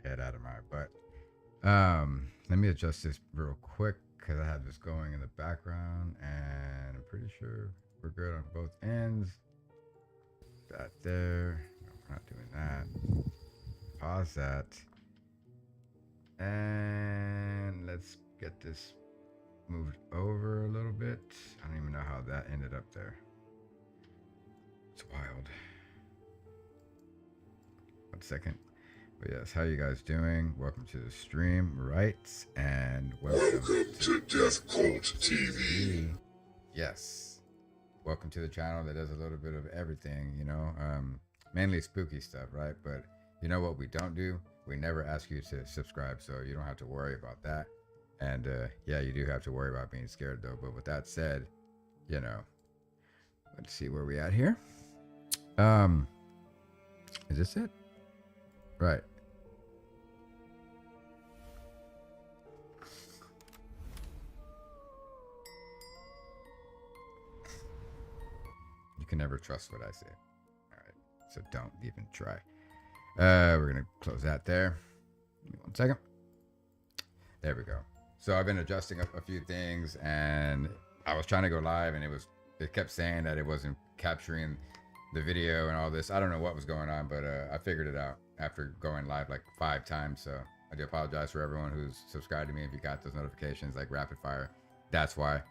not yet out of my butt. Let me adjust this real quick because I have this going in the background, and I'm pretty sure we're good on both ends. That there. No, we're not doing that. Pause that. And let's get this moved over a little bit. I don't even know how that ended up there. It's wild. 1 second. But yes, how you guys doing? Welcome to the stream, right? And welcome to Death Cult TV. Yes. Welcome to the channel that does a little bit of everything, you know, mainly spooky stuff, right? But you know what we don't do? We never ask you to subscribe, so you don't have to worry about that. And yeah, you do have to worry about being scared though. But with that said, you know, let's see where we at here. Is this it? Right. You can never trust what I say. All right. So don't even try. We're going to close that there. Give me 1 second. There we go. So I've been adjusting a few things, and I was trying to go live, and it kept saying that it wasn't capturing the video and all this. I don't know what was going on, but I figured it out after going live like 5 times. So I do apologize for everyone who's subscribed to me. If you got those notifications like rapid fire, that's why.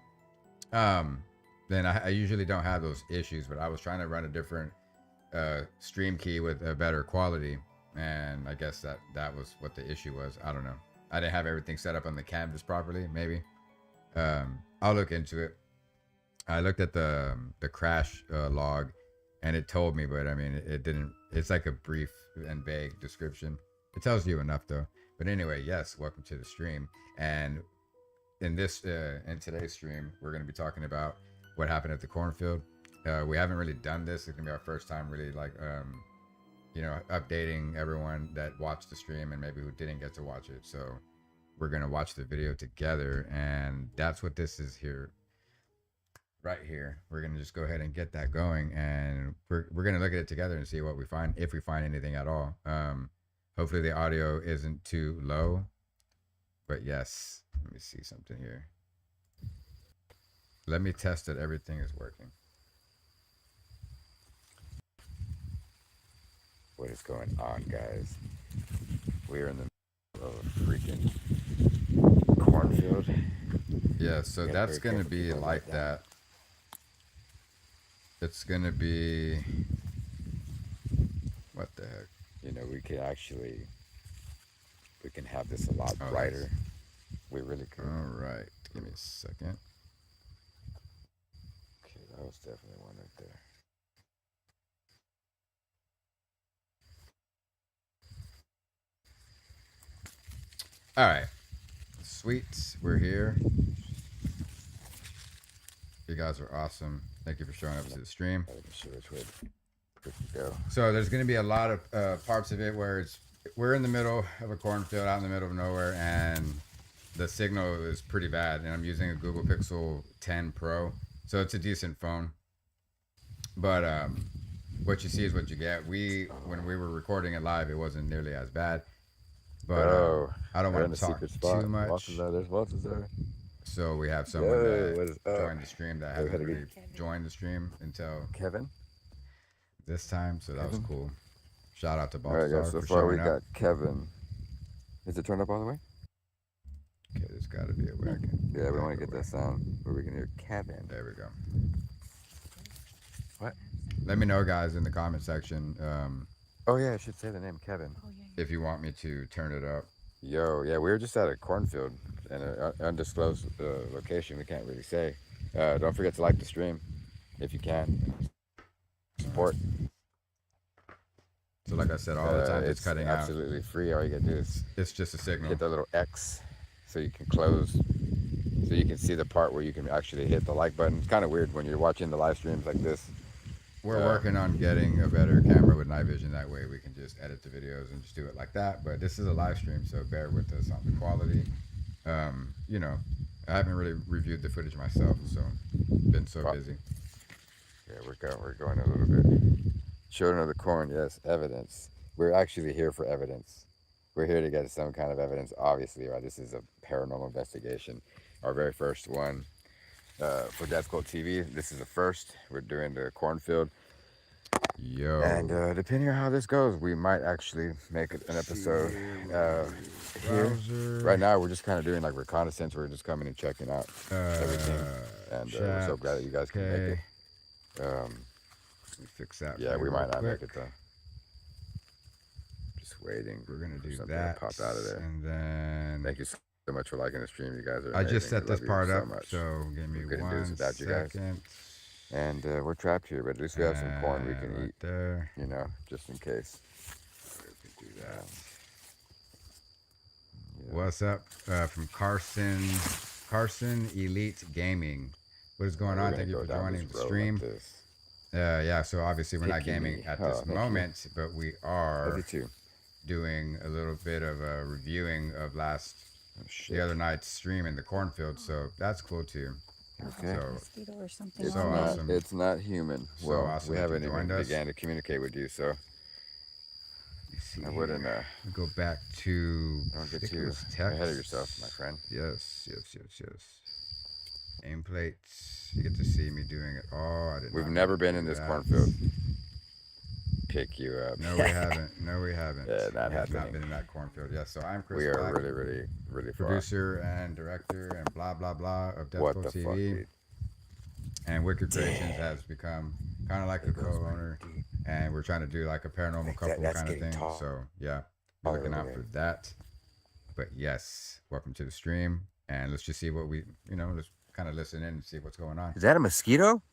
Then I usually don't have those issues, but I was trying to run a different stream key with a better quality, and I guess that was what the issue was. I don't know. I didn't have everything set up on the canvas properly. Maybe I'll look into it. I looked at the crash log, and it told me, but I mean, it didn't. It's like a brief and vague description. It tells you enough though. But anyway, yes, welcome to the stream. And in today's stream, we're going to be talking about what happened at the cornfield. We haven't really done this. It's gonna be our first time really like you know, updating everyone that watched the stream and maybe who didn't get to watch it. So we're gonna watch the video together, and that's what this is here. Right here, we're gonna just go ahead and get that going, and we're gonna look at it together and see what we find, if we find anything at all. Hopefully the audio isn't too low, but yes, let me see something here. Let me test that everything is working. What is going on, guys? We're in the middle of a freaking cornfield. Yeah, so that's gonna be like that. It's gonna be, what the heck? You know, we can have this a lot brighter. We really could. All right, give me a second. Okay, that was definitely one right there. All right, sweet, we're here. You guys are awesome. Thank you for showing up to the stream. I'm sure which way to go. So there's going to be a lot of parts of it where we're in the middle of a cornfield, out in the middle of nowhere, and the signal is pretty bad. And I'm using a Google Pixel 10 Pro, so it's a decent phone. But what you see is what you get. When we were recording it live, it wasn't nearly as bad. But I don't want to talk too much. There's Walter's there. So we have someone that joined the stream that hasn't really joined the stream until Kevin this time, so that was cool. Shout out to Bob. All right, guys. So far we got Kevin. Is it turned up all the way? Okay, there's got to be a way I can. Yeah, we want to get that sound where we can hear Kevin. There we go. What? Let me know, guys, in the comment section. Oh yeah, I should say the name Kevin. If you want me to turn it up. Yo, yeah, we were just at a cornfield in an undisclosed location. We can't really say. Don't forget to like the stream if you can. Support. So like I said, all the time it's cutting out. Absolutely free. All you gotta do is it's just a signal. Hit the little X so you can close, so you can see the part where you can actually hit the like button. It's kind of weird when you're watching the live streams like this. We're working on getting a better camera with night vision. That way we can just edit the videos and just do it like that. But this is a live stream, so bear with us on the quality. You know, I haven't really reviewed the footage myself, so been so busy. Yeah, we're going a little bit. Children of the Corn, yes, evidence. We're actually here for evidence. we're here to get some kind of evidence. Obviously, right? This is a paranormal investigation, our very first one for Death Cult TV. This is the first. We're doing the cornfield. Yo. And depending on how this goes, we might actually make an episode here. Right now, we're just kind of doing like reconnaissance. We're just coming and checking out everything. And we're so glad that you guys can make it. Let me fix that. Yeah, we might not make it though. Just waiting. We're gonna do something that. to pop out of there. And then thank you so much for liking the stream. You guys are I amazing. just set this part up, much. so give me we couldn't 1 do this without you guys. second. And we're trapped here, but at least we have some corn we can right eat. There. You know, just in case. We can do that. Yeah. What's up from Carson Elite Gaming? What is going on? Thank you for joining the stream. Like yeah, so obviously we're not gaming at this moment, but we are doing a little bit of a reviewing of the other night's stream in the cornfield, so that's cool too. Okay. So, or something it's awesome. It's not human. So well, awesome we haven't even began to communicate with you, so I wouldn't. Go back to. Don't get too ahead of yourself, my friend. Yes. Nameplates. You get to see me doing it all. We've never been in this cornfield. Pick you up. No, we haven't. Yeah, not happening. Not been in that cornfield. Yes, so I'm Chris. We are Black, really producer and director and blah blah blah of Death Cult TV. Fuck, dude? And Wicked Creations has become kind of like a co-owner, and we're trying to do like a paranormal couple kind of thing. So yeah, be looking out for that. But yes, welcome to the stream, and let's just see what let's kind of listen in and see what's going on. Is that a mosquito?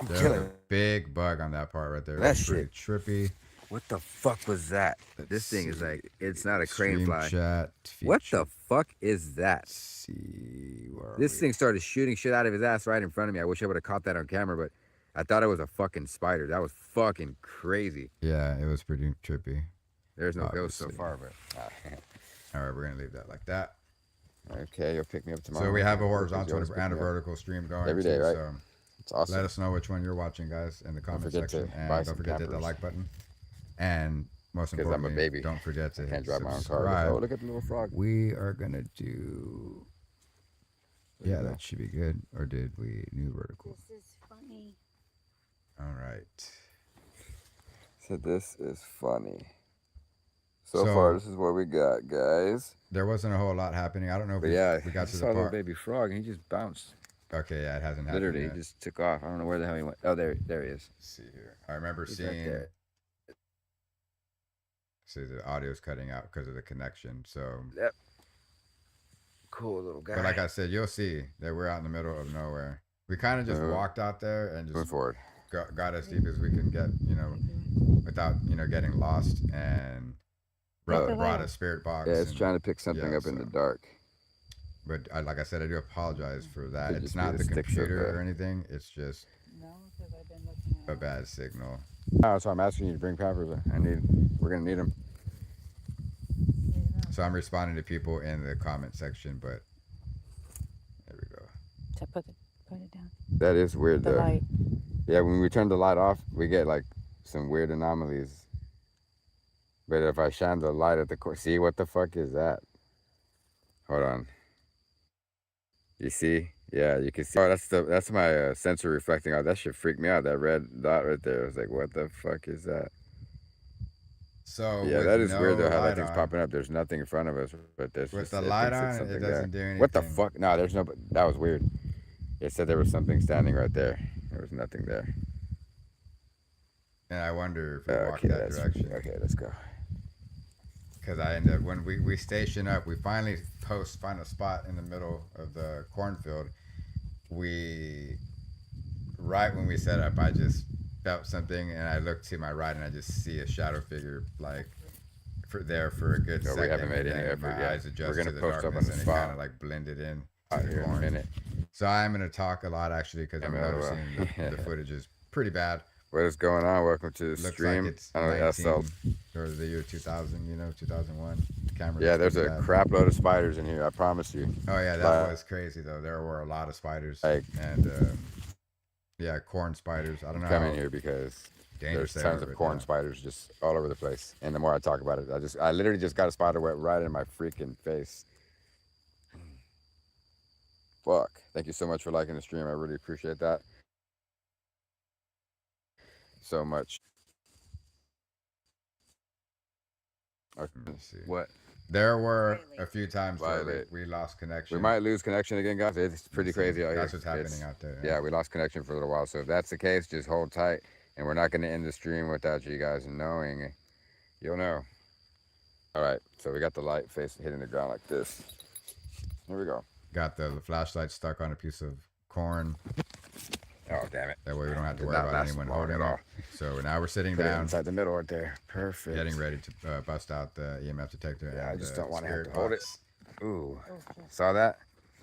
There's a big bug on that part right there. That's pretty trippy. What the fuck was that? This thing is like, it's not a crane fly. Chat what the fuck is that? This thing started shooting shit out of his ass right in front of me. I wish I would have caught that on camera, but I thought it was a fucking spider. That was fucking crazy. Yeah, it was pretty trippy. There's no ghost so far, but all right, we're gonna leave that like that. Okay, you'll pick me up tomorrow. So we have a horizontal and a vertical stream going every day, right? So it's awesome. Let us know which one you're watching, guys, in the comment section, and don't forget to hit the like button. And most importantly, I'm a baby. Don't forget to can't hit drive subscribe. my own car. Oh, look at the little frog. We are gonna do. Yeah, that should be good. Or did we new vertical? This is funny. All right. So this is funny. So far, this is what we got, guys. There wasn't a whole lot happening. I don't know if we got to the part. Saw a little baby frog, and he just bounced. Okay, yeah, it hasn't happened. Literally, he just took off. I don't know where the hell he went. Oh, there he is. Let's see here. I remember He's seeing. right there. See, the audio's cutting out because of the connection. So. Yep. Cool little guy. But like I said, you'll see that we're out in the middle of nowhere. We kind of just walked out there and just forward. Got as deep as we can get, without getting lost, and brought a spirit box. Yeah, it's trying to pick something up in the dark. But like I said, I do apologize for that. Could It's just not be the the sticks computer of or anything. It's just No, because I've been looking at a bad signal. Oh, so I'm asking you to bring Pampers. We're gonna need them. So I'm responding to people in the comment section, but there we go. to put it down. That is weird, The though. light. Yeah, when we turn the light off, we get like some weird anomalies. But if I shine the light at the see, what the fuck is that? Hold on. You see? Yeah, you can see. Oh, that's my sensor reflecting out. That shit freaked me out. That red dot right there. I was like, what the fuck is that? So yeah, that is weird though. How that thing's popping up. There's nothing in front of us, but there's with the light on. It doesn't do anything. What the fuck? No, there's no. That was weird. It said there was something standing right there. There was nothing there. And I wonder if we walk that direction. Okay, let's go. Because I end up when we station up, we finally find a spot in the middle of the cornfield. Right when we set up, I just felt something, and I looked to my right, and I just see a shadow figure for a good second. We haven't made any effort my yet. eyes adjust We're gonna to the post darkness, up on the and spot. it kind of like blended in to the Here in a corn. minute. So I'm gonna talk a lot actually because I'm noticing the footage is pretty bad. What is going on? Welcome to the Looks stream. like it's I don't know, 19, or the year 2000, 2001. The camera. Yeah, there's a bad. crap load of spiders in here. I promise you. Oh yeah, that was crazy though. There were a lot of spiders, and Yeah, corn spiders. I don't know. Come in here because dangerous there's they tons are, of but, corn spiders just all over the place. And the more I talk about it, I literally just got a spider web right in my freaking face. Fuck. Thank you so much for liking the stream. I really appreciate that so much. Okay. Let me see. What? There were a few times where Violet. we lost connection. We might lose connection again, guys. It's pretty crazy out here. That's what's happening out there. Yeah, we lost connection for a little while. So if that's the case, just hold tight. And we're not going to end the stream without you guys knowing. You'll know. All right. So we got the light face hitting the ground like this. Here we go. Got the flashlight stuck on a piece of corn. Oh, damn it. That way we don't have to worry about anyone holding it. So now we're sitting Put it down. inside the middle right there. Perfect. Getting ready to bust out the EMF detector. Yeah, and, I just don't want to have to spirit hold it. box. Ooh. Saw that?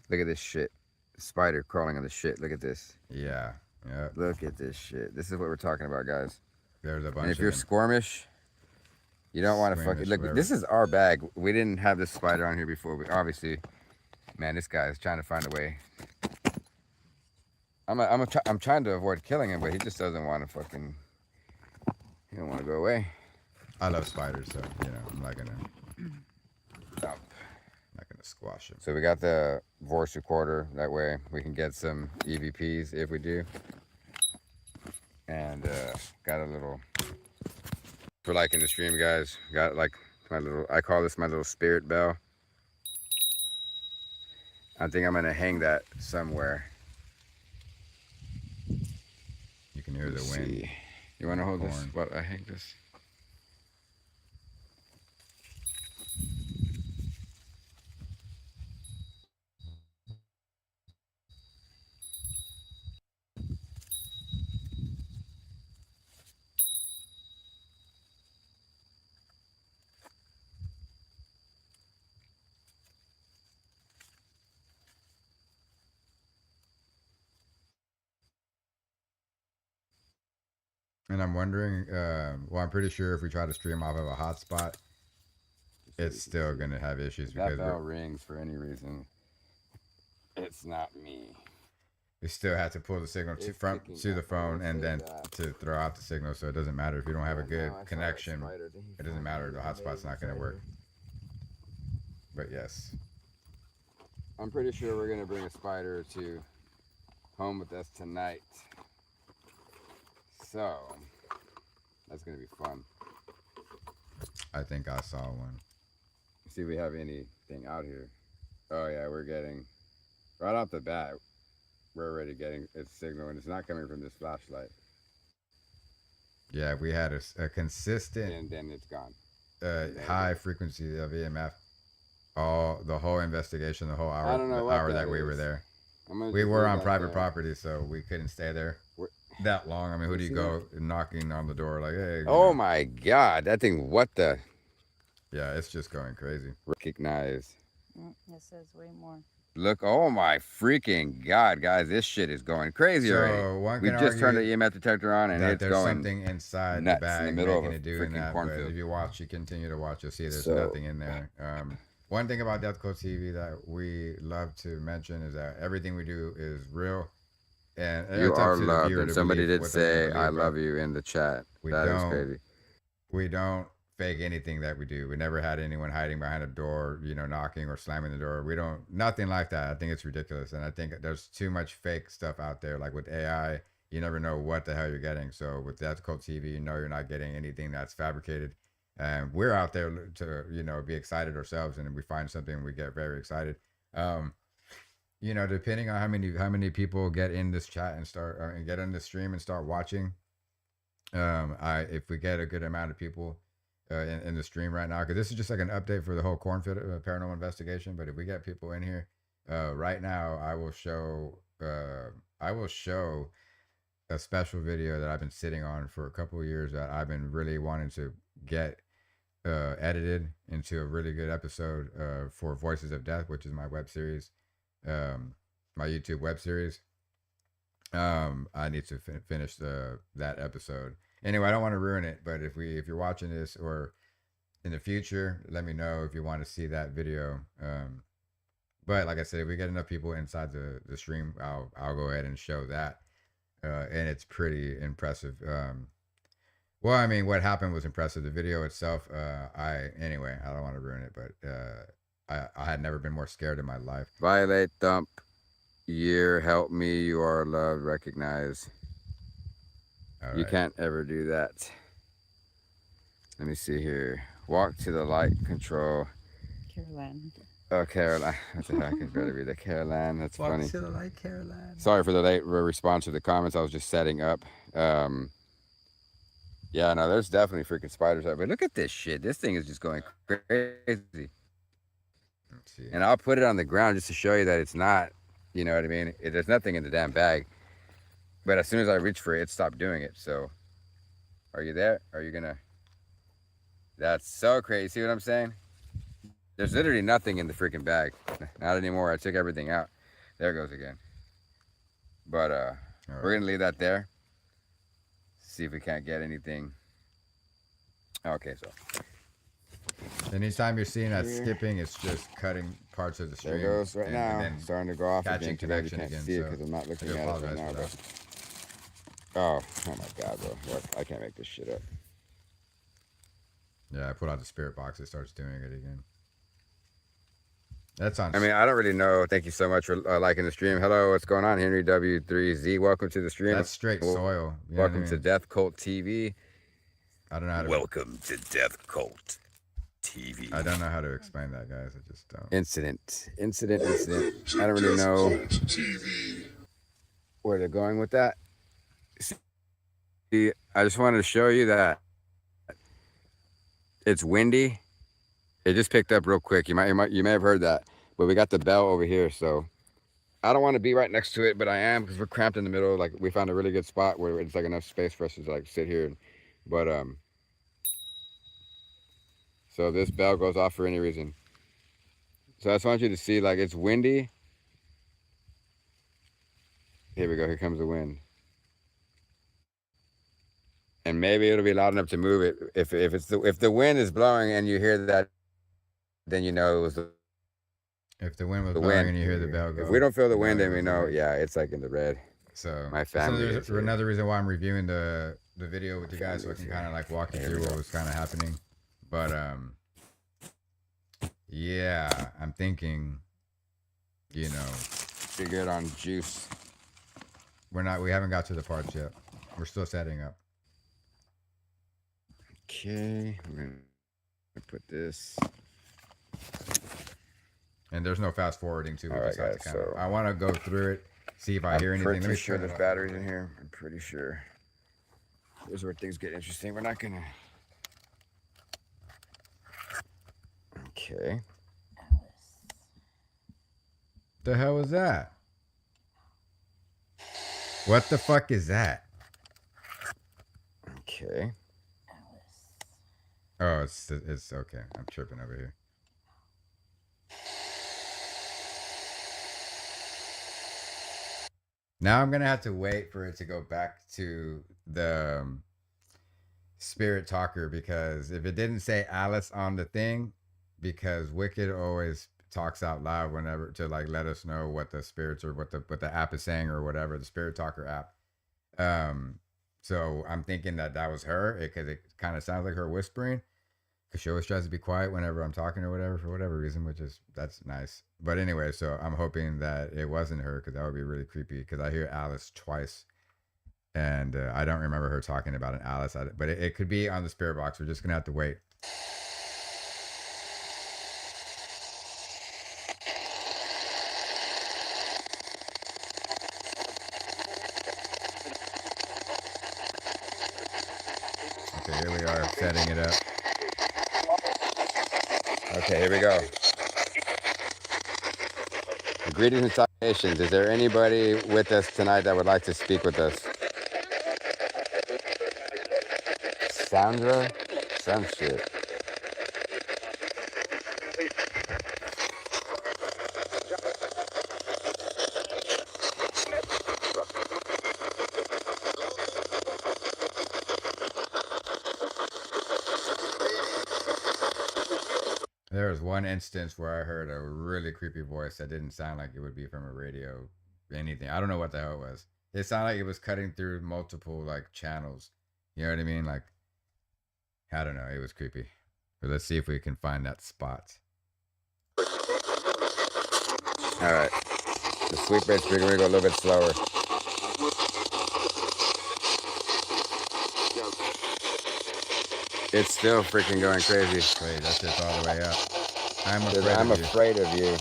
Look at this shit. Spider crawling on the shit. Look at this. Yeah. Yeah. Look at this shit. This is what we're talking about, guys. There's a bunch And if of you're them. squirmish, you don't want to fucking Squirmish, look. whatever. This is our bag. We didn't have this spider on here before. But obviously, man, this guy is trying to find a way. I'm trying to avoid killing him, but he just doesn't want to fucking. He don't want to go away. I love spiders, so you know I'm not gonna Stop. squash him. So we got the voice recorder. That way we can get some EVPs if we do. And got a little. For liking the stream, guys. Got like my little. I call this my little spirit bell. I think I'm gonna hang that somewhere. You can hear the Let's wind. see. You want to hold this? Corn. What? I hang this. And I'm wondering. Well, I'm pretty sure if we try to stream off of a hotspot, it's still gonna have issues If that because bell rings for any reason, it's not me. we still have to pull the signal It's from picking to the up, I phone will and say then that. to throw out the signal. So it doesn't matter if you don't have a good Now I saw that connection. spider. Did he It doesn't find matter. me? The hotspot's not gonna work. But yes, I'm pretty sure we're gonna bring a spider or two home with us tonight. So that's gonna be fun. I think I saw one. See if we have anything out here. Oh yeah, we're getting right off the bat. We're already getting its signal, and it's not coming from this flashlight. Yeah, we had a consistent And then it's gone. high frequency of EMF. The whole investigation, the whole hour, I don't know the what hour that that we were is. there. I'm We just were leave on that private there. property, so we couldn't stay there We're- that long. I mean, who do you see go knocking on the door like, hey? you Oh know? my god, that thing! What the? Yeah, it's just going crazy. Recognize. It says way more. Look! Oh my freaking god, guys! This shit is going crazy already. So one We can just turned the argue EMF detector on, and that it's there's going. something inside nuts the in the bag middle of making a it doing freaking that. But cornfield. if you watch, you continue to watch, you'll see there's So- nothing in there. One thing about Death Code TV that we love to mention is that everything we do is real. And You it's up are to the loved, viewer and to somebody believe did what they're say, gonna believe, "I but love you" in the chat. We That is don't- crazy. We don't fake anything that we do. We never had anyone hiding behind a door, knocking or slamming the door. We don't, nothing like that. I think it's ridiculous. And I think there's too much fake stuff out there. Like with AI, you never know what the hell you're getting. So with Death Code TV, you're not getting anything that's fabricated. And we're out there to, be excited ourselves. And if we find something, we get very excited. Depending on how many people get in this chat and start and get on the stream and start watching. If we get a good amount of people in the stream right now, because this is just like an update for the whole cornfield paranormal investigation. But if we get people in here right now, I will show a special video that I've been sitting on for a couple of years that I've been really wanting to get edited into a really good episode for Voices of Death, which is my web series, my YouTube web series. I need to finish that episode. Anyway, I don't want to ruin it, but if you're watching this or in the future, let me know if you want to see that video. But like I said, if we get enough people inside the stream, I'll go ahead and show that. and it's pretty impressive. Well, I mean, what happened was impressive. The video itself, anyway, I don't want to ruin it, but I had never been more scared in my life. Violate, thump, year, help me, you are loved, recognize. All You right. can't ever do that. Let me see here. Walk to the light, control. Caroline. Oh, Caroline. What the heck? It's better be the Caroline. That's funny. To the light, Caroline. Sorry for the late response to the comments. I was just setting up. Yeah, no, there's definitely freaking spiders out. But look at this shit. This thing is just going crazy. Let's see. And I'll put it on the ground just to show you that it's not, you know what I mean? There's nothing in the damn bag. But as soon as I reach for it, it stopped doing it. So, are you there? Are you gonna? That's so crazy. See what I'm saying? There's literally nothing in the freaking bag. Not anymore. I took everything out. There it goes again. But we're gonna leave that there. See if we can't get anything. Okay, so Anytime you're seeing that skipping, it's just cutting parts of the stream. there it goes right and now. then Starting to go off catching again. Too bad you connection can't again, see it so because I'm not I looking do at it right apologize now, for bro. that. Oh my god, bro. What? I can't make this shit up. Yeah, I put out the spirit box. It starts doing it again. That's on. I mean, I don't really know. Thank you so much for liking the stream. Hello, what's going on? Henry W3Z. Welcome to the stream. That's straight soil. You know Welcome what I to mean? Death Cult TV. I don't know how to. Welcome to Death Cult TV. I don't know how to explain that, guys. I just don't. Incident. I don't really Death know Cult TV. where they're going with that. See, I just wanted to show you that it's windy. It just picked up real quick. You may have heard that, but we got the bell over here, so I don't want to be right next to it, but I am because we're cramped in the middle. Like we found a really good spot where it's like enough space for us to like sit here. But so if this bell goes off for any reason, so I just want you to see like it's windy. Here we go. Here comes the wind. And maybe it'll be loud enough to move it. If the wind is blowing and you hear that, then you know it was If the wind was the blowing wind. and you hear the bell go. If we don't feel the you wind, it then we was know, the- yeah, it's like in the red. So My family there's is here. another reason why I'm reviewing the video with you guys, so I Family is can kind of here. like walk you There we through what go. was kind of happening. But yeah, I'm thinking, you know, You're good on juice. we haven't got to the parts yet. We're still setting up. Okay, we're gonna put this. And there's no fast forwarding to it. All right, just have to guys, kind of, so- I want to go through it, see if I hear anything. Pretty Let me sure turn it there's up. batteries in here. I'm pretty sure. Here's where things get interesting. We're not gonna. Okay. The hell was that? What the fuck is that? Okay. Oh, it's okay. I'm tripping over here. Now I'm gonna have to wait for it to go back to the spirit talker, because if it didn't say Alice on the thing, because Wicked always talks out loud whenever to like let us know what the spirits or what the app is saying or whatever, the spirit talker app. So I'm thinking that was her because it kind of sounds like her whispering, because she always tries to be quiet whenever I'm talking or whatever for whatever reason, that's nice. But anyway, so I'm hoping that it wasn't her, because that would be really creepy, because I hear Alice twice. And I don't remember her talking about an Alice, but it could be on the spirit box. We're just going to have to wait. Okay, here we are setting it up. Okay, here we go. Greetings and salutations. Is there anybody with us tonight that would like to speak with us? Sandra? Some shit. There was one instance where I heard a really creepy voice that didn't sound like it would be from a radio, anything. I don't know what the hell it was. It sounded like it was cutting through multiple like channels. You know what I mean? Like, I don't know. It was creepy. But let's see if we can find that spot. All right. The sweep rate's going to go a little bit slower. It's still freaking going crazy. Wait, that's just all the way up. I'm Because afraid I'm of you. afraid of you.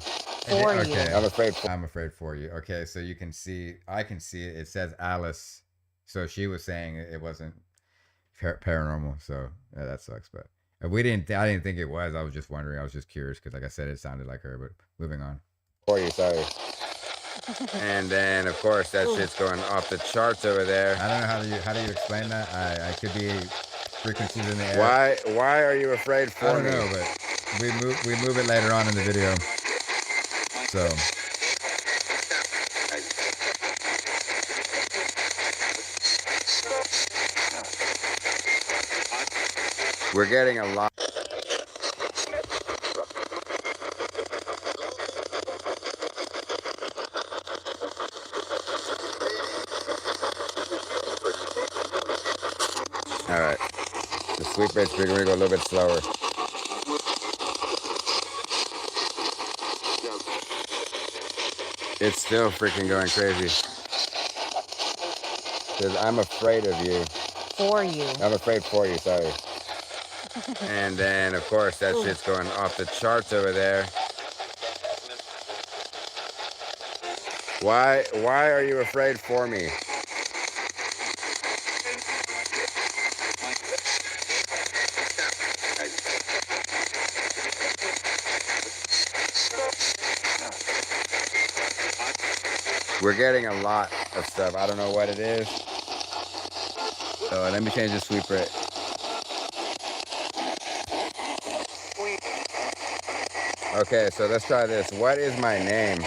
For you. Okay. I'm afraid for I'm afraid for you. Okay, so you can see, I can see it. It says Alice. So she was saying it wasn't paranormal. So yeah, that sucks. But I didn't think it was. I was just wondering. I was just curious because, like I said, it sounded like her. But moving on. you, sorry. And then, of course, that shit's going off the charts over there. I don't know how do you explain that. I could be frequencies in the air. Why are you afraid for me? I don't know, but we move it later on in the video. So we're getting a lot. All right. The sweep rate's going to go a little bit slower. It's still freaking going crazy. Because I'm afraid of you. For you. I'm afraid for you, sorry. And then, of course, that shit's going off the charts over there. Why are you afraid for me? We're getting a lot of stuff. I don't know what it is. So let me change the sweep rate. Okay, so let's try this. What is my name?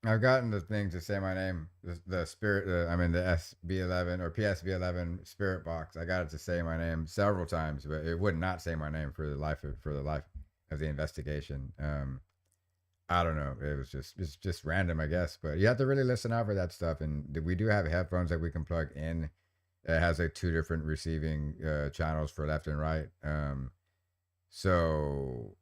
I've gotten the thing to say my name, the spirit. I mean the SB11 or PSB11 spirit box. I got it to say my name several times, but it would not say my name for the life of the investigation. I don't know. It's just random, I guess. But you have to really listen out for that stuff. And we do have headphones that we can plug in. It has like 2 different receiving channels for left and right. So,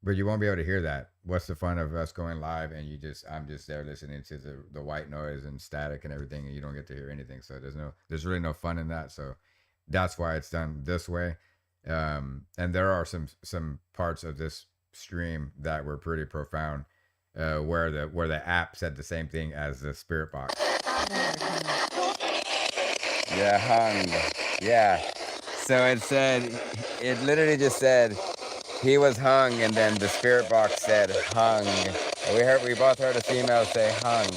but you won't be able to hear that. What's the fun of us going live and I'm just there listening to the white noise and static and everything, and you don't get to hear anything. So there's really no fun in that. So that's why it's done this way. And there are some parts of this stream that were pretty profound, where the app said the same thing as the spirit box. Yeah, hung. Yeah. So it literally just said he was hung, and then the spirit box said hung. We both heard a female say hung.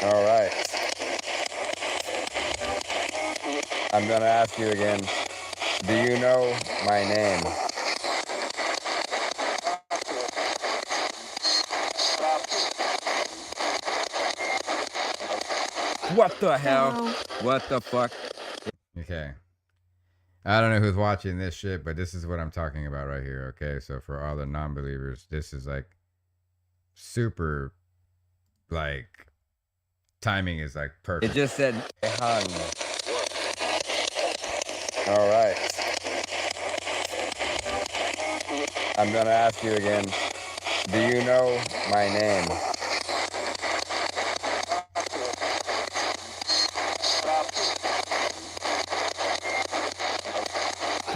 All right. I'm gonna ask you again. Do you know my name? What the hell? What the fuck? Okay. I don't know who's watching this shit, but this is what I'm talking about right here. Okay, so for all the non-believers, this is like super, like, timing is like perfect. It just said hung. All right. I'm gonna ask you again. Do you know my name?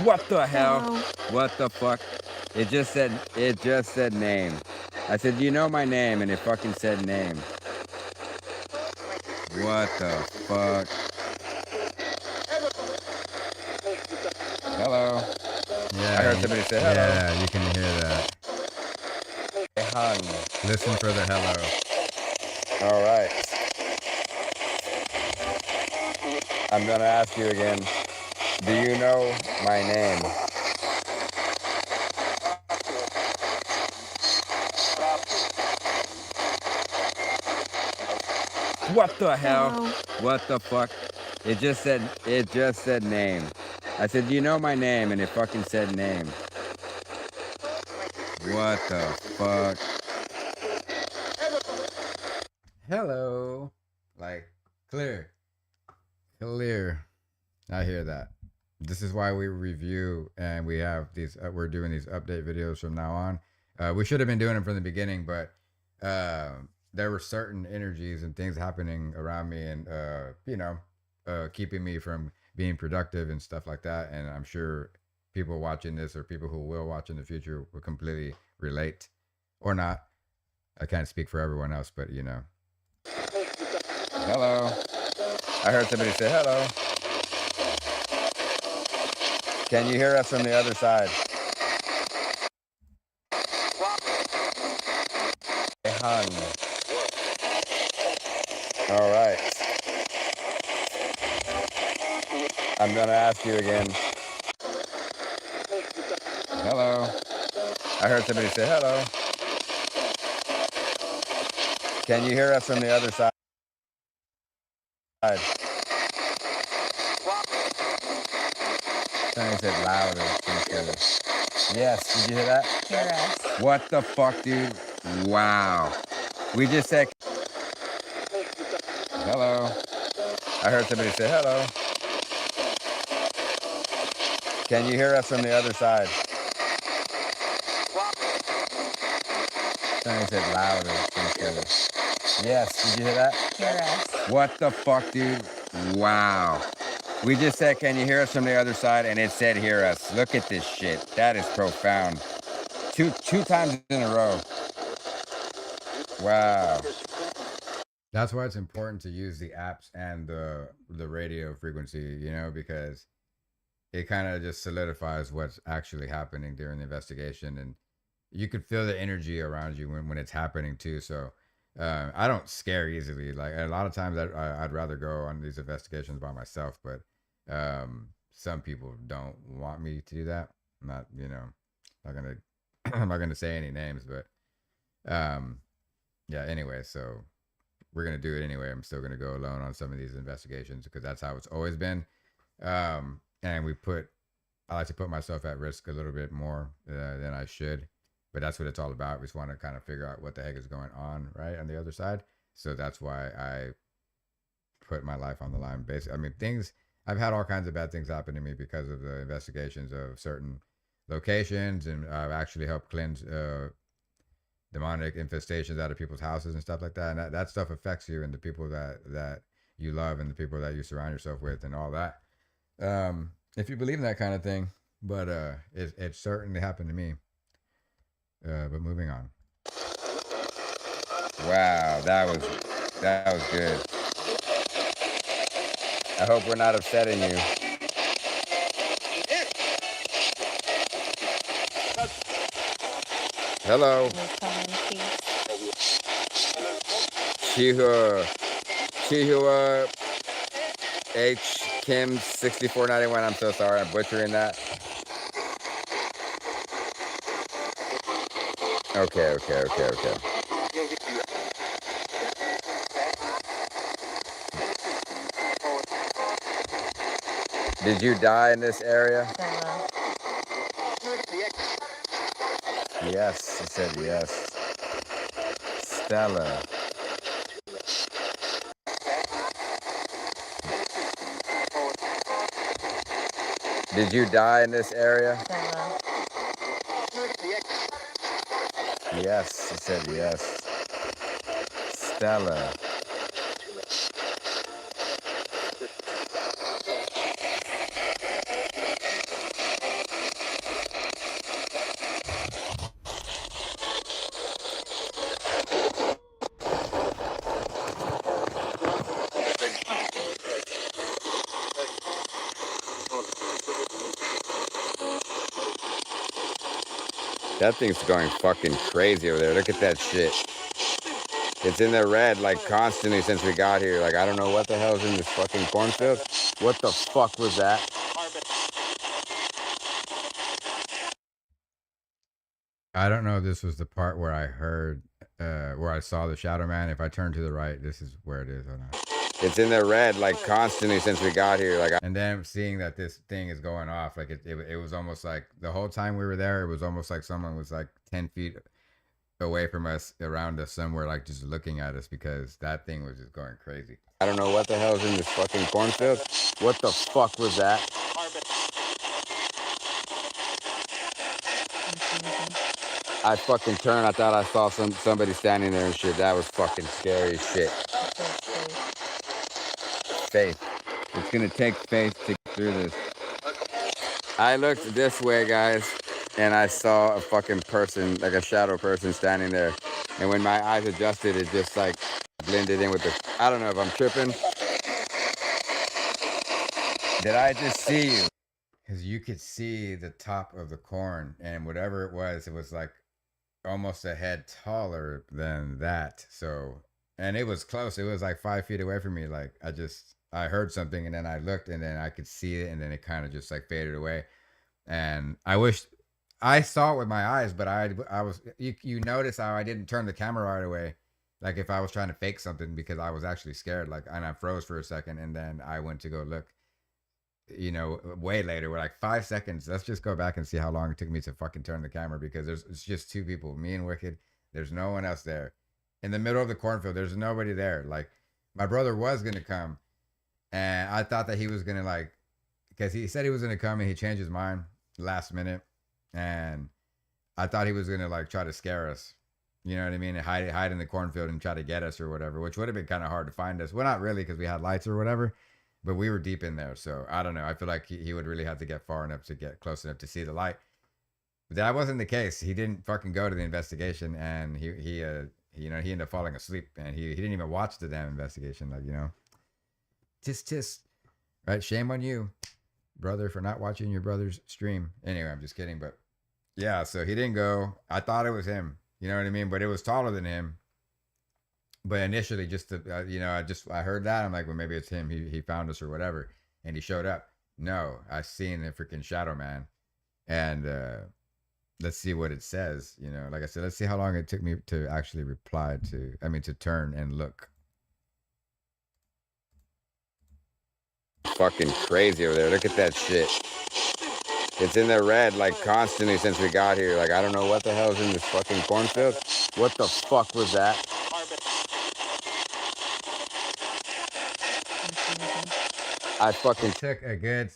What the hell? What the fuck? It just said name. I said, do you know my name? And it fucking said name. What the fuck? Hello. Yeah, I heard somebody say hello. Yeah, you can hear that. Hung. Listen for the hello. All right. I'm gonna ask you again. Do you know my name? What the hell? Hello. What the fuck? It just said name. I said, "Do you know my name?" And it fucking said name. What the fuck? Hello. Like, clear. Clear. I hear that. This is why we review and we have these, we're doing these update videos from now on. We should have been doing them from the beginning, but there were certain energies and things happening around me and, keeping me from being productive and stuff like that. And I'm sure people watching this or people who will watch in the future will completely relate or not. I can't speak for everyone else, but Hello. I heard somebody say hello. Can you hear us from the other side? Hey, hon. All right. I'm gonna ask you again. Hello. I heard somebody say hello. Can you hear us from the other side? Somebody said louder. Yes, did you hear that? Hear us. What the fuck, dude? Wow. We just said hello. I heard somebody say hello. Can you hear us from the other side? Somebody said louder. Yes, did you hear that? Hear us. What the fuck, dude? Wow. We just said, can you hear us from the other side? And it said, hear us. Look at this shit. That is profound. Two times in a row. Wow. that's why it's important to use the apps and the radio frequency, because it kind of just solidifies what's actually happening during the investigation, and you could feel the energy around you when it's happening too. So I don't scare easily. Like a lot of times, I'd rather go on these investigations by myself, but some people don't want me to do that. I'm not, not gonna, I'm not gonna say any names, but yeah. Anyway, so we're gonna do it anyway. I'm still gonna go alone on some of these investigations because that's how it's always been. And I like to put myself at risk a little bit more than I should, but that's what it's all about. We just want to kind of figure out what the heck is going on right on the other side. So that's why I put my life on the line. Basically, I mean, I've had all kinds of bad things happen to me because of the investigations of certain locations, and I've actually helped cleanse demonic infestations out of people's houses and stuff like that. And that stuff affects you and the people that you love and the people that you surround yourself with and all that. If you believe in that kind of thing, but it certainly happened to me. But moving on. Wow, that was good. I hope we're not upsetting you. Hello. Chihua H. Kim 6491. I'm so sorry, I'm butchering that. Okay. Did you die in this area? Hello. Yes, he said yes. Stella. Did you die in this area? Hello. Yes, he said yes. Stella. That thing's going fucking crazy over there. Look at that shit. It's in the red like constantly since we got here. Like, I don't know what the hell's in this fucking cornfield. What the fuck was that? I don't know if this was the part where I heard, where I saw the shadow man. If I turn to the right, this is where it is. Hold on. It's in the red like constantly since we got here. Like And then seeing that this thing is going off, like it was almost like the whole time we were there, it was almost like someone was like 10 feet away from us, around us somewhere, like just looking at us, because that thing was just going crazy. I don't know what the hell's in this fucking cornfield. What the fuck was that? I fucking turned. I thought I saw somebody standing there and shit. That was fucking scary as shit. Faith. It's gonna take faith to get through this. I looked this way, guys, and I saw a fucking person, like a shadow person standing there. And when my eyes adjusted, it just like blended in with the... I don't know if I'm tripping. Did I just see you? Because you could see the top of the corn, and whatever it was like almost a head taller than that. So, and it was close. It was like 5 feet away from me. Like I heard something, and then I looked, and then I could see it, and then it kind of just like faded away. And I wish I saw it with my eyes, but I was you notice how I didn't turn the camera right away, like if I was trying to fake something, because I was actually scared. Like, and I froze for a second, and then I went to go look. Way later, we're like 5 seconds. Let's just go back and see how long it took me to fucking turn the camera, because it's just two people, me and Wicked. There's no one else there. In the middle of the cornfield, there's nobody there. Like, my brother was gonna come, and I thought that he was gonna, like, because he said he was gonna come and he changed his mind last minute, and I thought he was gonna like try to scare us. You know what I mean? And hide in the cornfield and try to get us or whatever, which would have been kind of hard to find us. Well, not really, because we had lights or whatever. But we were deep in there, so I don't know. I feel like he would really have to get far enough to get close enough to see the light. But that wasn't the case. He didn't fucking go to the investigation, and he ended up falling asleep, and he didn't even watch the damn investigation. Like, just right. Shame on you, brother, for not watching your brother's stream. Anyway, I'm just kidding, but yeah. So he didn't go. I thought it was him. You know what I mean? But it was taller than him. But initially, just to, I heard that. I'm like, well, maybe it's him. He found us or whatever, and he showed up. No, I seen the freaking shadow man, and let's see what it says. Like I said, let's see how long it took me to actually reply to. I mean, to turn and look. Fucking crazy over there. Look at that shit. It's in the red like constantly since we got here. Like, I don't know what the hell's in this fucking cornfield. What the fuck was that? I fucking took a good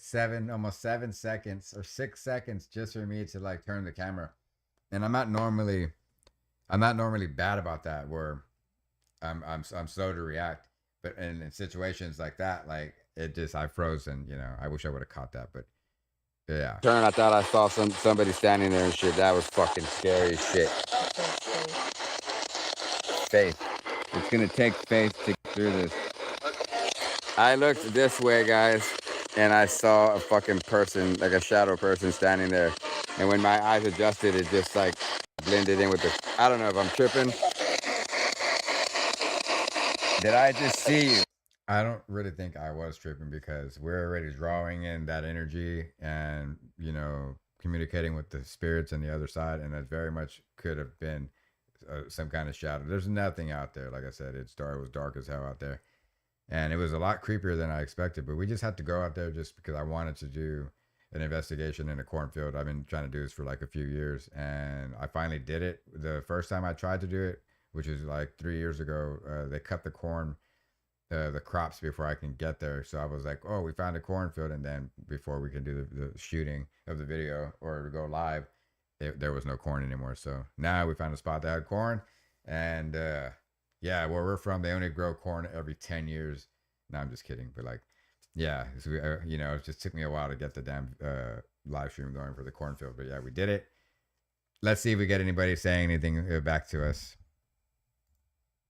almost 7 seconds or 6 seconds just for me to like turn the camera. And I'm not normally bad about that, where I'm slow to react. But in situations like that, like I froze, and I wish I would have caught that, but yeah. Turn. I thought I saw somebody standing there and shit. That was fucking scary as shit. Faith. It's gonna take faith to get through this. I looked this way, guys, and I saw a fucking person, like a shadow person standing there. And when my eyes adjusted, it just like blended in with the... I don't know if I'm tripping. Did I just see you? I don't really think I was tripping, because we're already drawing in that energy and, communicating with the spirits on the other side. And that very much could have been some kind of shadow. There's nothing out there. Like I said, it was dark as hell out there. And it was a lot creepier than I expected. But we just had to go out there just because I wanted to do an investigation in a cornfield. I've been trying to do this for like a few years. And I finally did it. The first time I tried to do it, which was like 3 years ago, they cut the corn, the crops before I can get there. So I was like, oh, we found a cornfield. And then before we can do the shooting of the video or go live, there was no corn anymore. So now we found a spot that had corn. And yeah, where we're from, they only grow corn every 10 years. No, I'm just kidding. But like, yeah, so it just took me a while to get the damn live stream going for the cornfield. But yeah, we did it. Let's see if we get anybody saying anything back to us.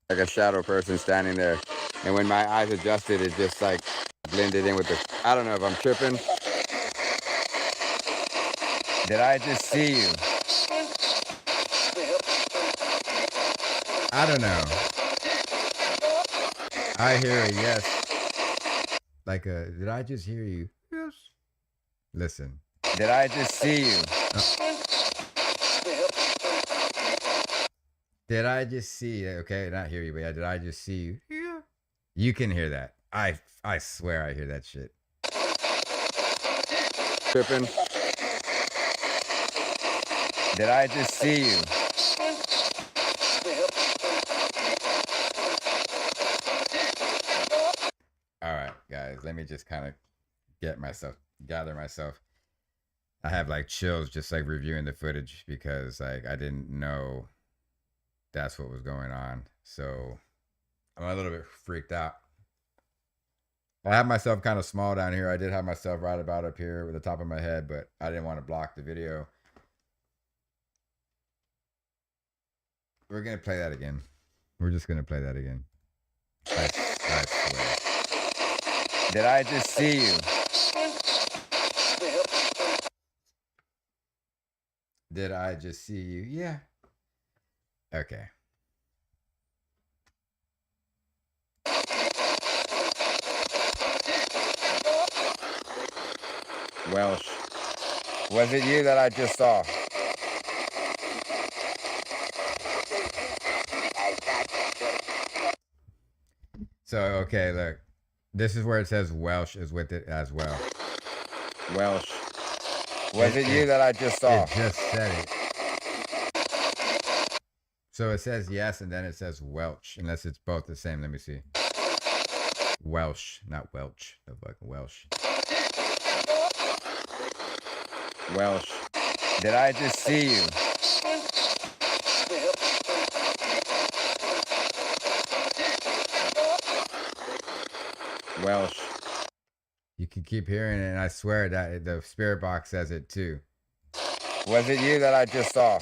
Like a shadow person standing there. And when my eyes adjusted, it just like blended in with the... I don't know if I'm tripping. Did I just see you? I don't know. I hear a yes. Like did I just hear you? Yes. Listen. Did I just see you? Did I just see? Okay, not hear you, but yeah, did I just see you? Yeah. You can hear that. I swear I hear that shit. Tripping. Did I just see you? All right, guys, let me just kind of gather myself. I have like chills just like reviewing the footage because like I didn't know that's what was going on. So I'm a little bit freaked out. I have myself kind of small down here. I did have myself right about up here with the top of my head, but I didn't want to block the video. We're going to play that again. We're just going to play that again. I swear. Did I just see you? Did I just see you? Yeah. Okay. Welsh. Was it you that I just saw? So, okay, look. This is where it says Welsh is with it as well. Welsh. Was it you that I just saw? It just said it. So it says yes, and then it says Welch, unless it's both the same. Let me see. Welsh, not Welch. The fucking Welsh. Welsh. Did I just see you? Welsh. You can keep hearing it, and I swear that the spirit box says it too. Was it you that I just saw?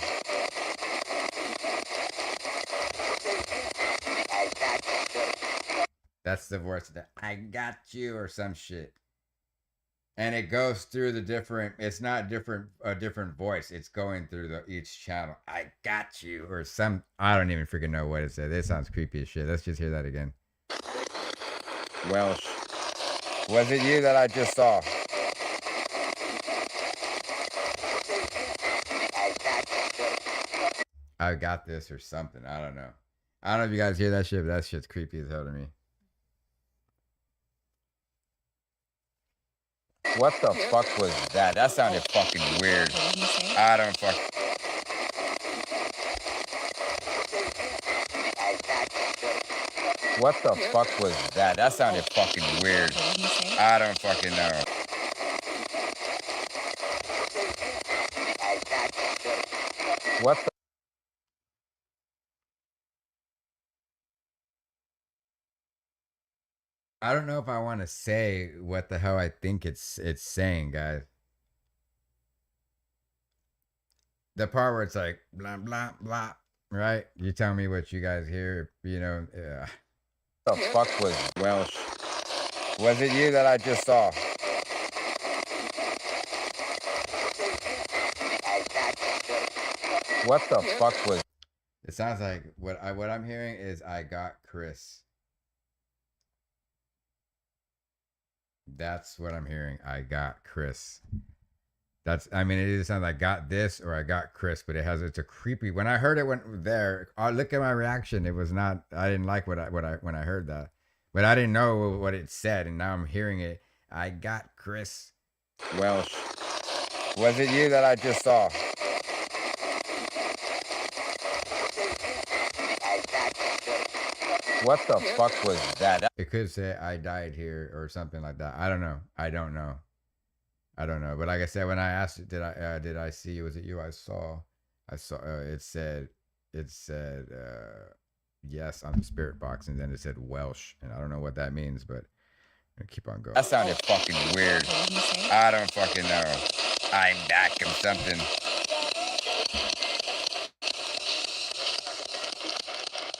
That's the voice that I got you or some shit. And it goes through the different. It's not a different voice. It's going through each channel. I got you or some. I don't even freaking know what it said. This sounds creepy as shit. Let's just hear that again. Welsh. Was it you that I just saw? I got this or something. I don't know. I don't know if you guys hear that shit, but that shit's creepy as hell to me. What the fuck was that? That sounded fucking weird. I don't fuck. What the fuck was that? That sounded fucking weird. I don't fucking know. What the? I don't know if I want to say what the hell I think it's saying, guys. The part where it's like blah blah blah, right? You tell me what you guys hear. You know, The fuck was Welsh? Was it you that I just saw? What the fuck was? it sounds like what I'm hearing is I got Chris. That's what I'm hearing. I got Chris. That's, I mean, it either sounds like I got this or I got Chris, but it's a creepy. When I heard it went there, look at my reaction. It was not, I didn't like when I heard that, but I didn't know what it said. And now I'm hearing it. I got Chris. Welsh. Was it you that I just saw? What the fuck was that? It could say I died here or something like that. I don't know. I don't know. But like I said, when I asked, did I see? Was it you? I saw. It said yes on the spirit box, and then it said Welsh, and I don't know what that means, but I'm gonna keep on going. That sounded fucking weird. I don't fucking know. I'm back or something.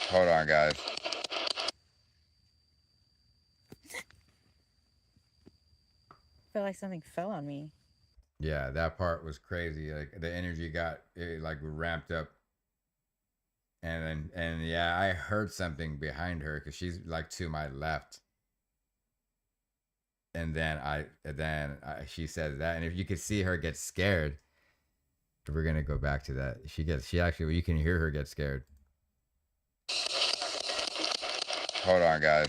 Hold on, guys. I feel like something fell on me. Yeah, that part was crazy. Like the energy got it like ramped up. And yeah, I heard something behind her because she's like to my left. And then she said that, and if you could see her get scared, we're gonna go back to that. She actually, you can hear her get scared. Hold on, guys.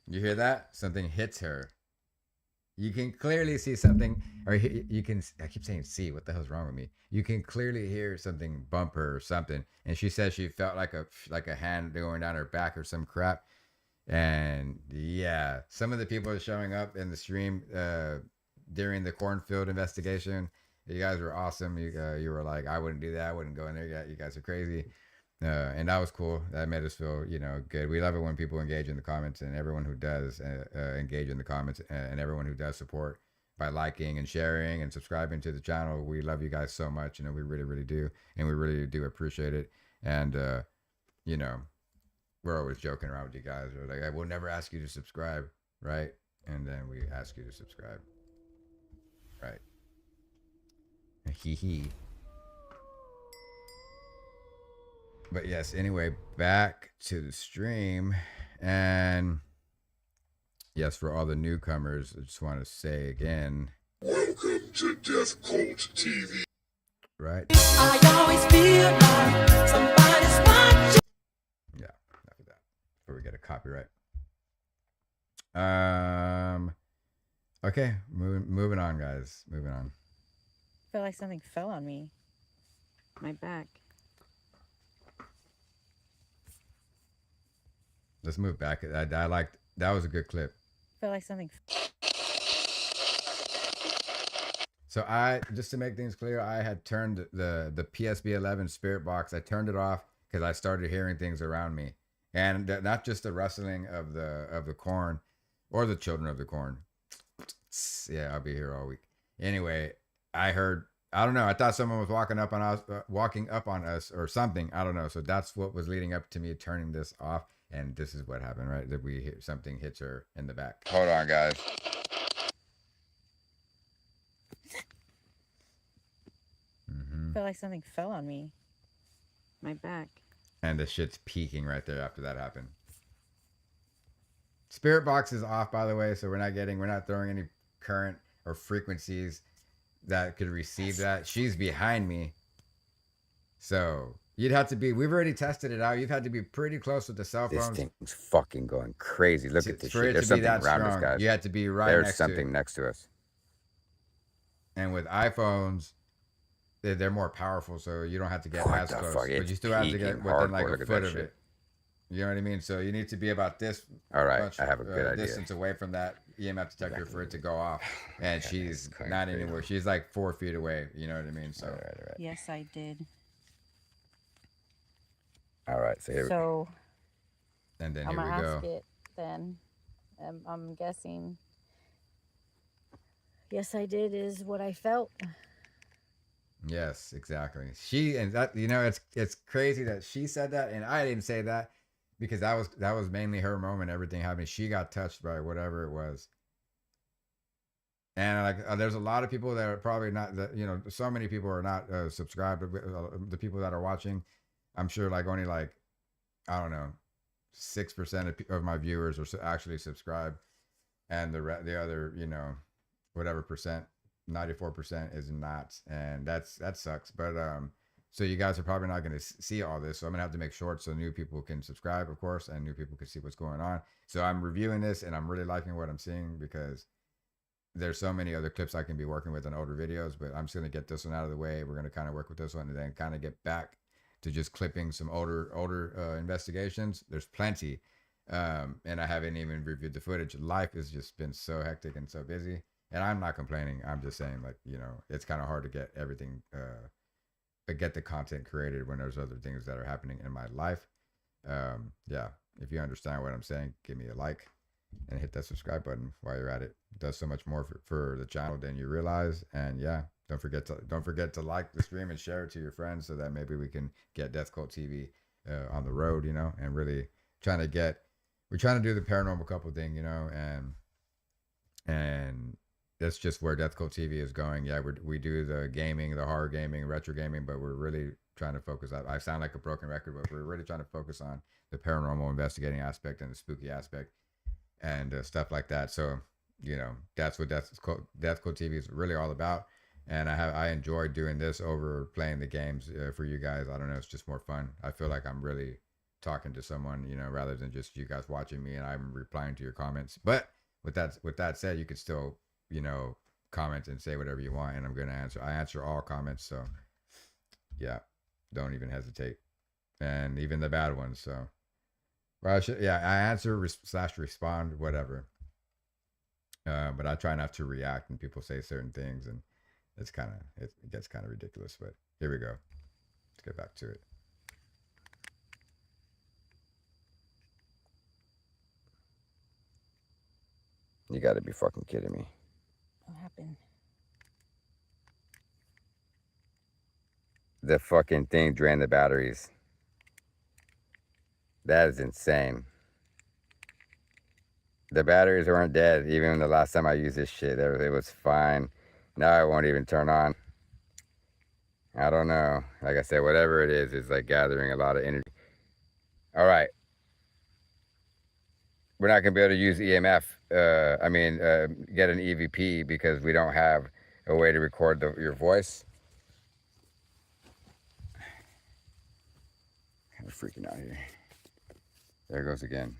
You hear that? Something hits her. You can clearly see something, or you can. I keep saying see. What the hell's wrong with me? You can clearly hear something bump her or something, and she says she felt like a hand going down her back or some crap. And yeah, some of the people are showing up in the stream during the cornfield investigation. You guys were awesome. You were like, I wouldn't do that. I wouldn't go in there yet. You guys are crazy. And that was cool. That made us feel, good. We love it when people engage in the comments, and everyone who does engage in the comments, and everyone who does support by liking and sharing and subscribing to the channel. We love you guys so much. We really, really do. And we really do appreciate it. And, we're always joking around with you guys. We're like, I will never ask you to subscribe, right? And then we ask you to subscribe, right? Hee hee. But yes, anyway, back to the stream. And yes, for all the newcomers, I just want to say again, Welcome to Death Cult TV. right? I always feel like somebody's watching. Yeah, enough of that. Before we get a copyright. Okay, moving on, guys. Moving on. I feel like something fell on me. My back. Let's move back. I liked that was a good clip. I feel like something. So just to make things clear, I had turned the PSB 11 spirit box. I turned it off because I started hearing things around me, and not just the rustling of the corn, or the children of the corn. Yeah, I'll be here all week. Anyway, I heard. I don't know. I thought someone was walking up on us or something. I don't know. So that's what was leading up to me turning this off. And this is what happened, right? That something hits her in the back. Hold on, guys. I feel like something fell on me. My back. And the shit's peaking right there after that happened. Spirit box is off, by the way, so we're not throwing any current or frequencies that could receive that. She's behind me. So you'd have to be, we've already tested it out. You've had to be pretty close with the cell This phones. thing's fucking going crazy. Look at this For shit. it There's to be something that around us, strong, guys. you had to be right There's next something to it. next to us. And with iPhones, they're more powerful, so you don't have to get What as the close. fuck? But It's you still have to get peaking within like hardcore. a Look at foot that of shit. it. You know what I mean? So you need to be about this All right, much, I have a good idea. distance away from that EMF detector for it to go off. And Okay, she's quite not crazy. anywhere. She's like 4 feet away. You know what I mean? So All right. Yes, I did. All right, so here we go. So and then I'm here we gonna go. ask it then. I'm guessing. Yes, I did is what I felt. Yes, exactly. It's crazy that she said that and I didn't say that, because that was mainly her moment. Everything happened. She got touched by whatever it was. And there's a lot of people that are probably not so many people are not subscribed. The people that are watching, I'm sure only I don't know, 6% of my viewers are actually subscribed, and the other whatever percent, 94% is not, and that sucks. But so you guys are probably not going to see all this, so I'm gonna have to make short so new people can subscribe, of course, and new people can see what's going on. So I'm reviewing this and I'm really liking what I'm seeing, because there's so many other clips I can be working with in older videos, but I'm just going to get this one out of the way. We're going to kind of work with this one and then kind of get back to just clipping some older investigations. There's plenty. And I haven't even reviewed the footage. Life has just been so hectic and so busy, and I'm not complaining. I'm just saying, it's kind of hard to get everything, get the content created when there's other things that are happening in my life. Yeah. If you understand what I'm saying, give me a like and hit that subscribe button while you're at it. It does so much more for the channel than you realize. And yeah, don't forget to like the stream and share it to your friends, so that maybe we can get Death Cult TV on the road, and really we're trying to do the paranormal couple thing, and that's just where Death Cult TV is going. Yeah, we do the gaming, the horror gaming, retro gaming, but we're really trying to focus. I sound like a broken record, but we're really trying to focus on the paranormal investigating aspect and the spooky aspect and stuff like that. So that's what Death Cult TV is really all about. and I enjoy doing this over playing the games for you guys. I don't know, it's just more fun. I feel like I'm really talking to someone, rather than just you guys watching me and I'm replying to your comments. But with that said, you could still comment and say whatever you want, and I'm gonna answer. I answer all comments, so yeah, don't even hesitate, and even the bad ones. So, well, I answer slash respond whatever. But I try not to react when people say certain things, and it gets kind of ridiculous. But here we go. Let's get back to it. You gotta be fucking kidding me. What happened? The fucking thing drained the batteries. That is insane. The batteries weren't dead even the last time I used this shit. It was fine. Now it won't even turn on. I don't know. Like I said, whatever it is, it's like gathering a lot of energy. All right. We're not going to be able to use EMF, get an EVP because we don't have a way to record your voice. Kind of freaking out here. There it goes again.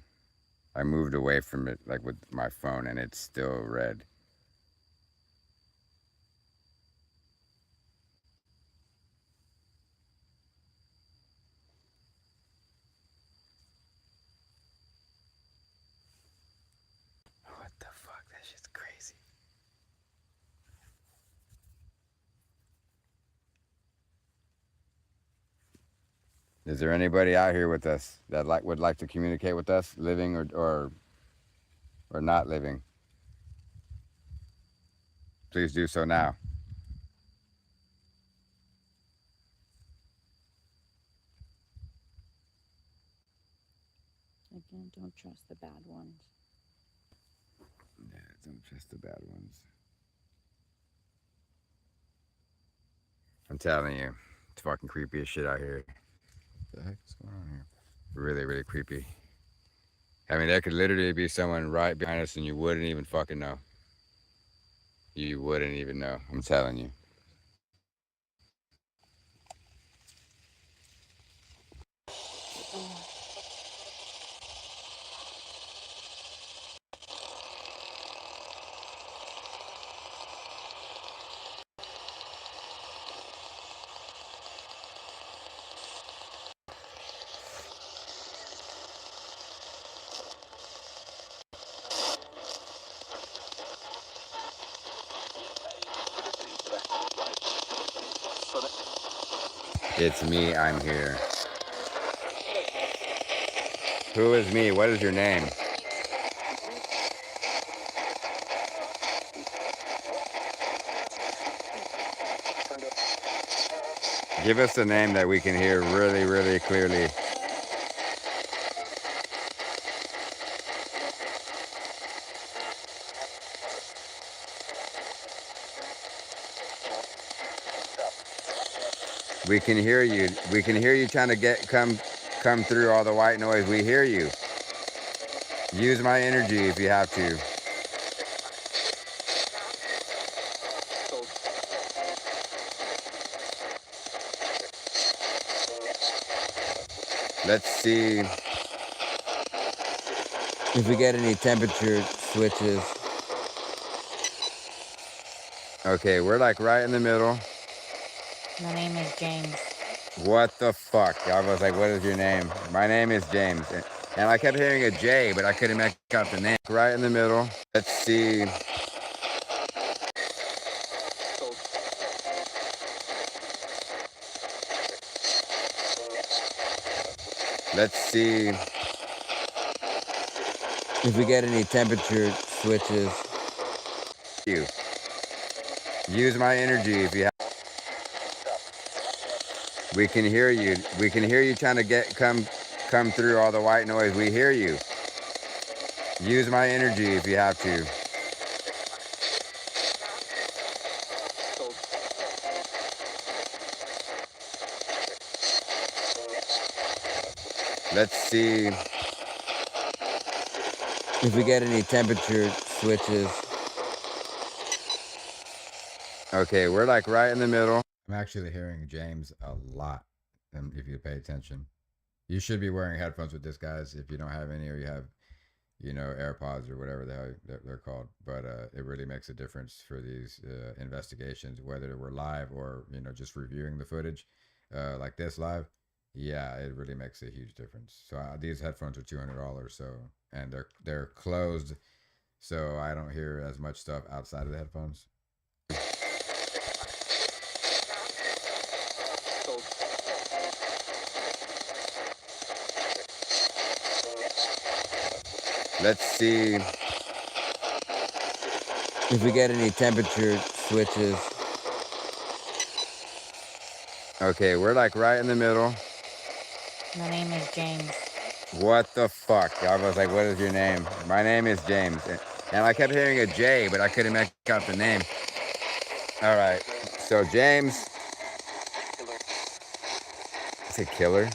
I moved away from it like with my phone and it's still red. What the fuck? That shit's crazy. Is there anybody out here with us that would like to communicate with us, living or not living? Please do so now. Again, don't trust the bad ones. Yeah, don't trust the bad ones. I'm telling you, it's fucking creepy as shit out here. What the heck is going on here? Really, really creepy. I mean, there could literally be someone right behind us and you wouldn't even fucking know. You wouldn't even know. I'm telling you. It's me, I'm here. Who is me? What is your name? Give us a name that we can hear really, really clearly. We can hear you. We can hear you trying to come through all the white noise. We hear you. Use my energy if you have to. Let's see if we get any temperature switches. Okay, we're like right in the middle. My name is James. What the fuck? I was like, what is your name? My name is James. And I kept hearing a J, but I couldn't make out the name. Right in the middle. Let's see. Let's see if we get any temperature switches. You. Use my energy if you have. We can hear you. We can hear you trying to come through all the white noise. We hear you. Use my energy if you have to. Let's see if we get any temperature switches. Okay, we're like right in the middle. I'm actually hearing James a lot. If you pay attention, you should be wearing headphones with this, guys. If you don't have any, or you have, AirPods or whatever the hell they're called. But it really makes a difference for these investigations, whether we're live or just reviewing the footage, like this live. Yeah, it really makes a huge difference. So these headphones are $200, and they're closed, so I don't hear as much stuff outside of the headphones. Let's see if we get any temperature switches. Okay, we're like right in the middle. My name is James. What the fuck? I was like, what is your name? My name is James. And I kept hearing a J, but I couldn't make out the name. All right. So, James. It said killer.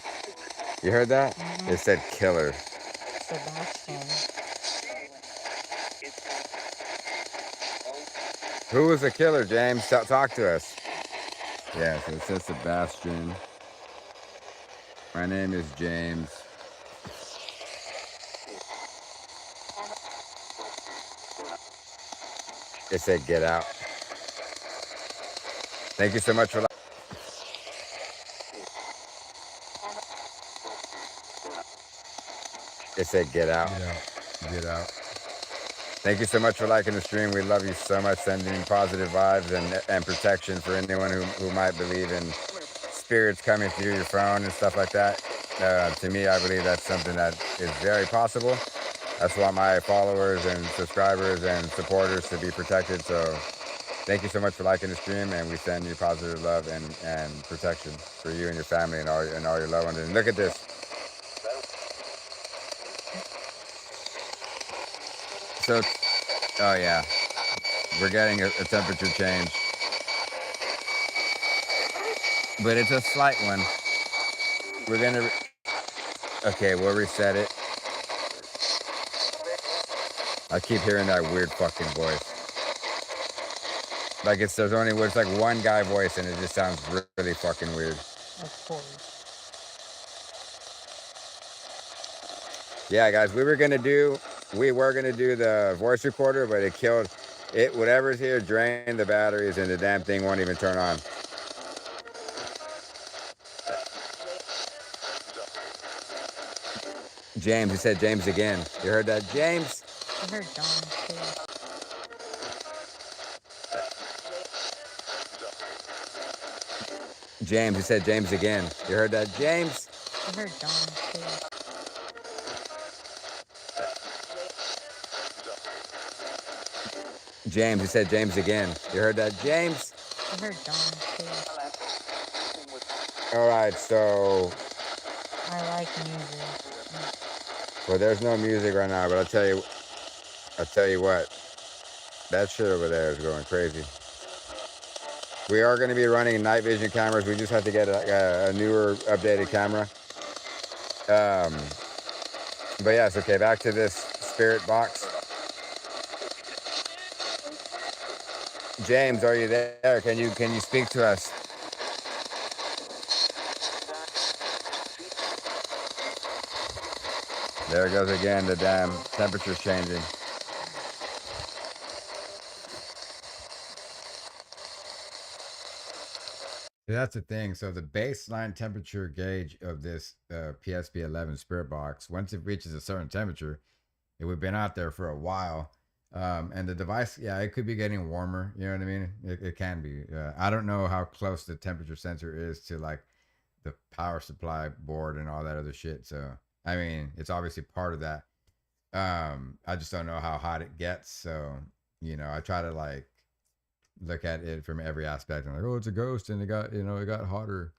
You heard that? It said killer. Sebastian. Who was the killer, James? Talk to us. Yeah, so it says Sebastian. My name is James. It said get out. Thank you so much for. It said get out. Get out. Thank you so much for liking the stream. We love you so much, sending positive vibes and protection for anyone who might believe in spirits coming through your phone and stuff like that. To me, I believe that's something that is very possible. I just want my followers and subscribers and supporters to be protected. So thank you so much for liking the stream, and we send you positive love and protection for you and your family and all your loved ones. And look at this. So, oh yeah, we're getting a temperature change, but it's a slight one. We're gonna, okay, we'll reset it. I keep hearing that weird fucking voice. Like it's like one guy voice, and it just sounds really fucking weird. Of course. Yeah, guys, we were gonna do the voice recorder, but it killed it. Whatever's here drained the batteries, and the damn thing won't even turn on. James, he said James again. You heard that, James? I heard John too. James, he said James again. You heard that, James? I heard John too. James, he said James again. You heard that, James? I heard John too. All right, so. I like music. Well, there's no music right now, but I'll tell you what. That shit over there is going crazy. We are going to be running night vision cameras. We just have to get a newer, updated camera. But yes, okay, back to this spirit box. James, are you there? Can you speak to us? There it goes again, the damn temperature's changing. That's the thing. So the baseline temperature gauge of this PSP11 Spirit Box, once it reaches a certain temperature, we've been out there for a while. And the device, yeah, it could be getting warmer. You know what I mean? It can be. I don't know how close the temperature sensor is to like the power supply board and all that other shit. So, I mean, it's obviously part of that. I just don't know how hot it gets. So, I try to like look at it from every aspect. I'm like, oh, it's a ghost, and it got hotter.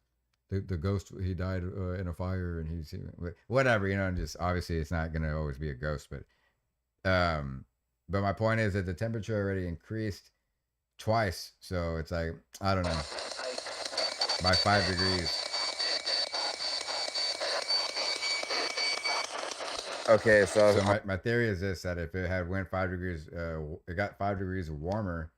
The ghost, he died in a fire, and he's whatever, and just obviously it's not gonna always be a ghost, but my point is that the temperature already increased twice, so it's like, I don't know, by 5 degrees. Okay, so my theory is this: that if it had went 5 degrees, it got 5 degrees warmer,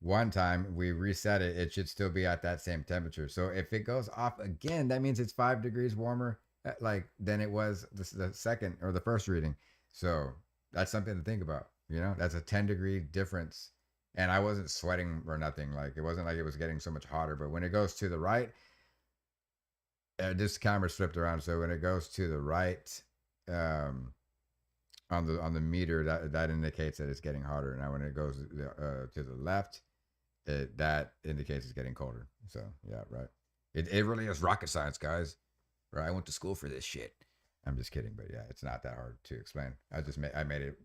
one time we reset it, it should still be at that same temperature. So if it goes off again, that means it's 5 degrees warmer, like than it was the second or the first reading. So that's something to think about. You know, that's a 10-degree difference, and I wasn't sweating or nothing. Like it wasn't like it was getting so much hotter. But when it goes to the right, this camera flipped around. So when it goes to the right, on the meter, that indicates that it's getting hotter. Now when it goes to the left, that indicates it's getting colder. So yeah, right. It really is rocket science, guys. Right? I went to school for this shit. I'm just kidding, but yeah, it's not that hard to explain. I made it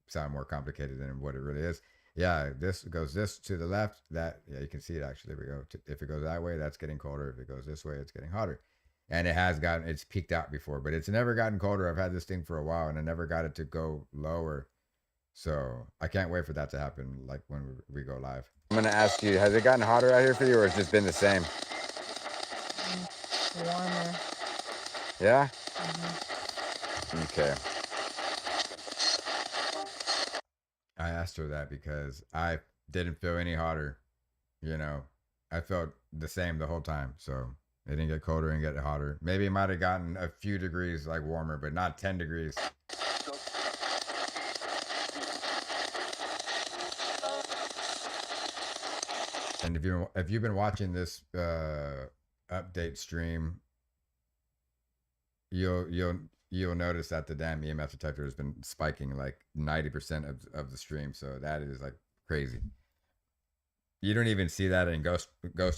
sound more complicated than what it really is. Yeah, this goes this to the left. That, yeah, you can see it actually. There we go. If it goes that way, that's getting colder. If it goes this way, it's getting hotter. And it's peaked out before, but it's never gotten colder. I've had this thing for a while, and I never got it to go lower. So I can't wait for that to happen, like when we go live. I'm gonna ask you, has it gotten hotter out here for you, or it's just been the same? Warmer. Yeah? Mm-hmm. Okay. I asked her that because I didn't feel any hotter. You know, I felt the same the whole time. So it didn't get colder and get hotter. Maybe it might have gotten a few degrees like warmer, but not 10 degrees. And if you've been watching this update stream, you'll notice that the damn EMF detector has been spiking like 90% of the stream. So that is like crazy. You don't even see that in Ghost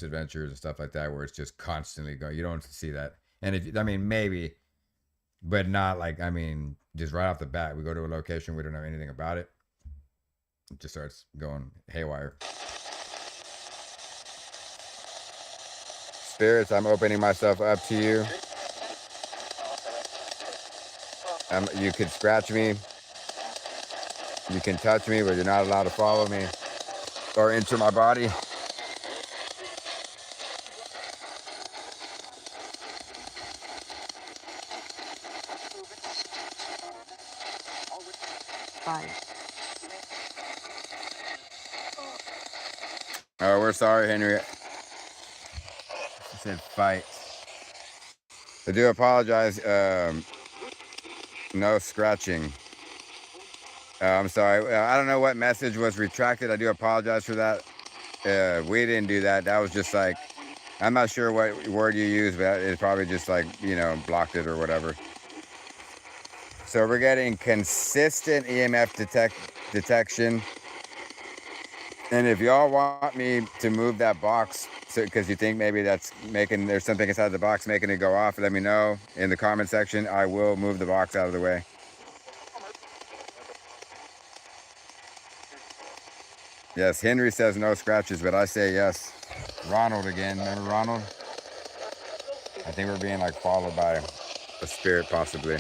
Adventures and stuff like that, where it's just constantly going. You don't see that. And maybe, but not like, just right off the bat, we go to a location, we don't know anything about it. It just starts going haywire. Spirits, I'm opening myself up to you. You can scratch me. You can touch me, but you're not allowed to follow me or enter my body. Oh, we're sorry, Henry. She said fight. I do apologize. No scratching. I'm sorry. I don't know what message was retracted. I do apologize for that. We didn't do that. That was just like, I'm not sure what word you used, but it's probably just like, blocked it or whatever. So we're getting consistent EMF detection. And if y'all want me to move that box, because you think maybe there's something inside the box making it go off, let me know in the comment section. I will move the box out of the way. Yes, Henry says no scratches, but I say yes. Ronald again. Remember Ronald? I think we're being like followed by a spirit possibly.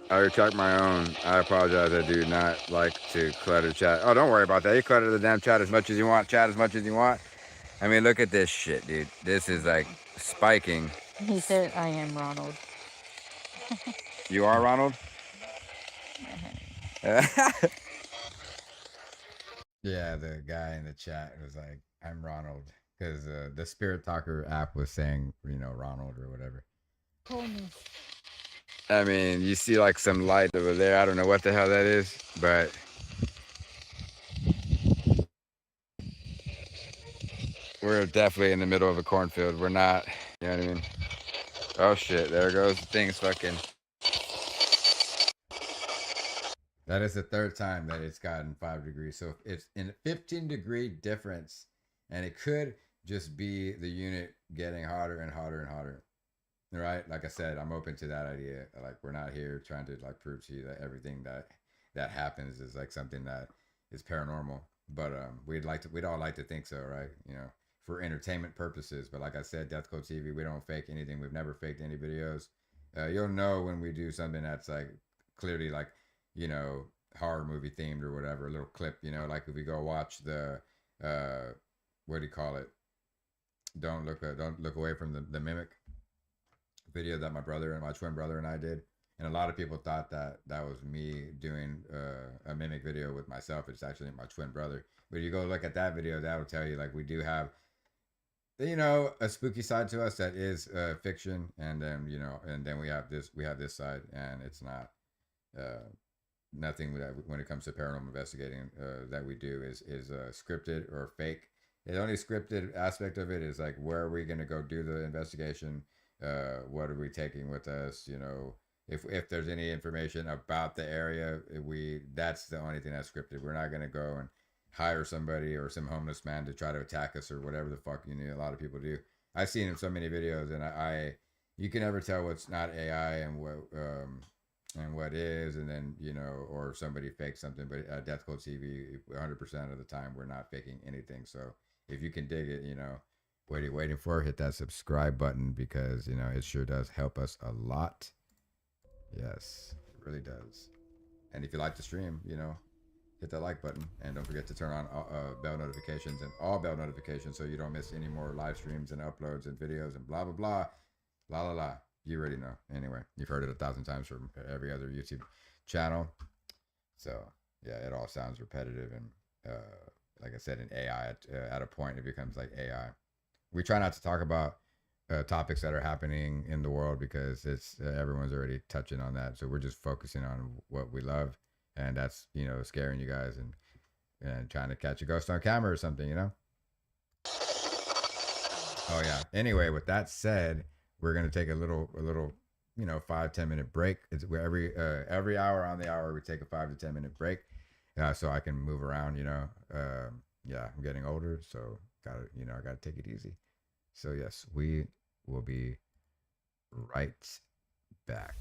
I retract my own. I apologize. I do not like to clutter chat. Oh, don't worry about that. You clutter the damn chat as much as you want. Chat as much as you want. I mean, look at this shit, dude. This is like spiking. He said, I am Ronald. You are Ronald? Yeah, the guy in the chat was like, I'm Ronald. Because the Spirit Talker app was saying, Ronald or whatever. I mean, you see like some light over there. I don't know what the hell that is, but we're definitely in the middle of a cornfield. We're not, you know what I mean? Oh shit, there goes the thing's fucking. That is the third time that it's gotten 5 degrees. So it's in a 15-degree difference, and it could just be the unit getting hotter and hotter and hotter. Right? Like I said, I'm open to that idea. Like, we're not here trying to like prove to you that everything that happens is like something that is paranormal. But we'd all like to think so, right? For entertainment purposes. But like I said, Death Code TV, we don't fake anything. We've never faked any videos. You'll know when we do something that's like clearly like, horror movie themed or whatever, a little clip, like if we go watch the what do you call it? Don't look away from the mimic. video that my twin brother and I did. And a lot of people thought that that was me doing a mimic video with myself. It's actually my twin brother. But you go look at that video, that'll tell you like we do have, you know, a spooky side to us that is fiction, and then you know, and then we have this side, and it's not nothing that when it comes to paranormal investigating that we do is scripted or fake. The only scripted aspect of it is like where are we going to go do the investigation, what are we taking with us, you know, if there's any information about the area, that's the only thing that's scripted. We're not going to go and hire somebody or some homeless man to try to attack us or whatever the fuck, you know, a lot of people do. I've seen in so many videos, and I you can never tell what's not AI and what is, and then you know, or somebody fakes something. But Death Cult TV, 100% of the time, we're not faking anything. So if you can dig it, you know, what are you waiting for? Hit that subscribe button, because you know it sure does help us a lot. Yes, it really does. And if you like the stream, you know, hit that like button, and don't forget to turn on bell notifications and all bell notifications so you don't miss any more live streams and uploads and videos and blah blah blah, la la la. You already know. Anyway, you've heard it 1,000 times from every other YouTube channel. So yeah, it all sounds repetitive, and like I said, in AI, at a point it becomes like AI. We try not to talk about topics that are happening in the world because it's everyone's already touching on that. So we're just focusing on what we love, and that's, you know, scaring you guys and trying to catch a ghost on camera or something, you know. Oh yeah. Anyway, with that said, we're gonna take a little, you know, 5-10 minute break. It's where every hour on the hour we take a 5 to 10 minute break, so I can move around. You know, yeah, I'm getting older, so I gotta take it easy. So yes, we will be right back.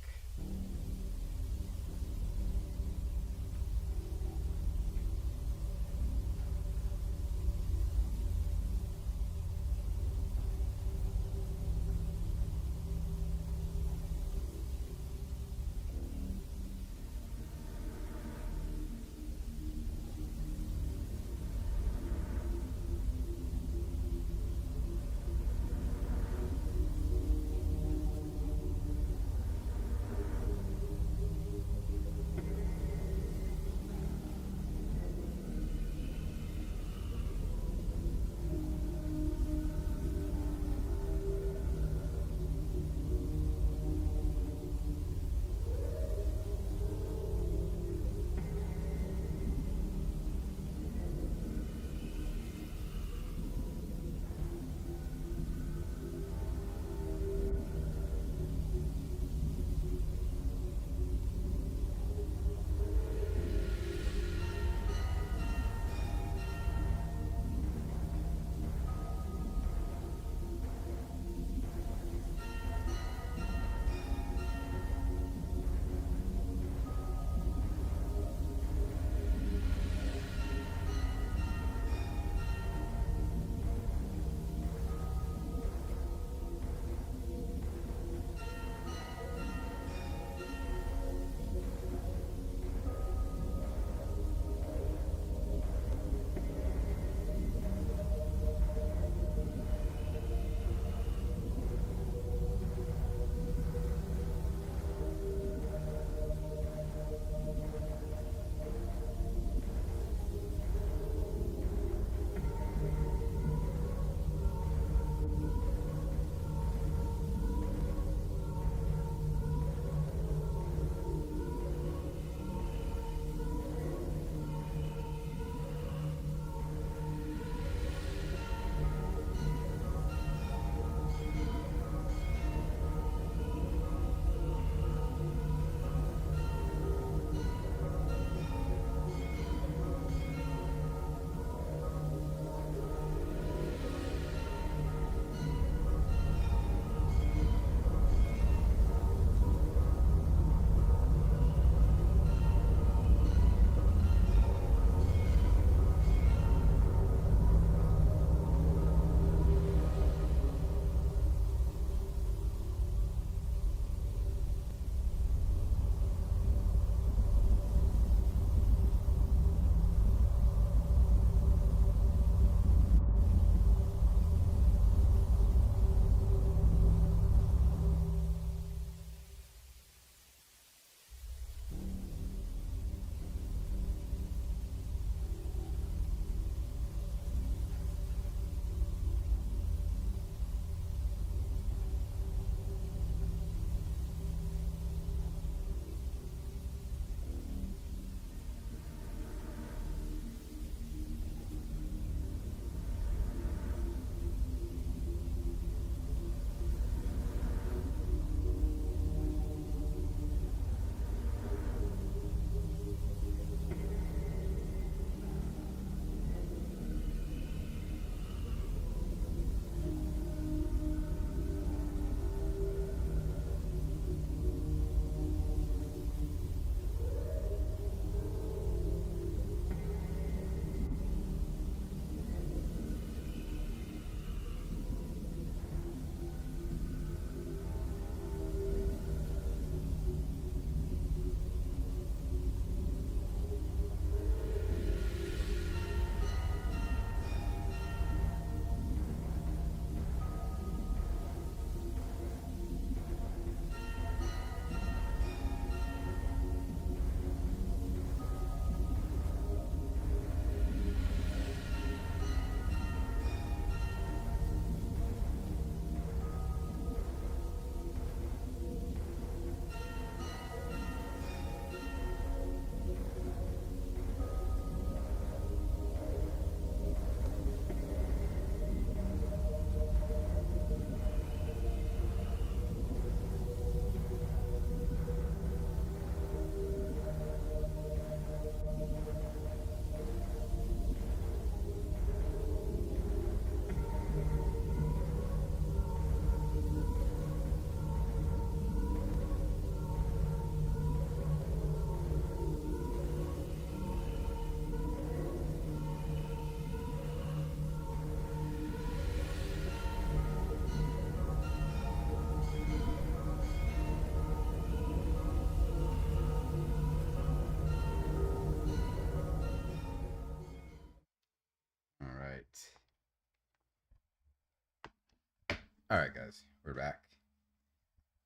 All right, guys, we're back.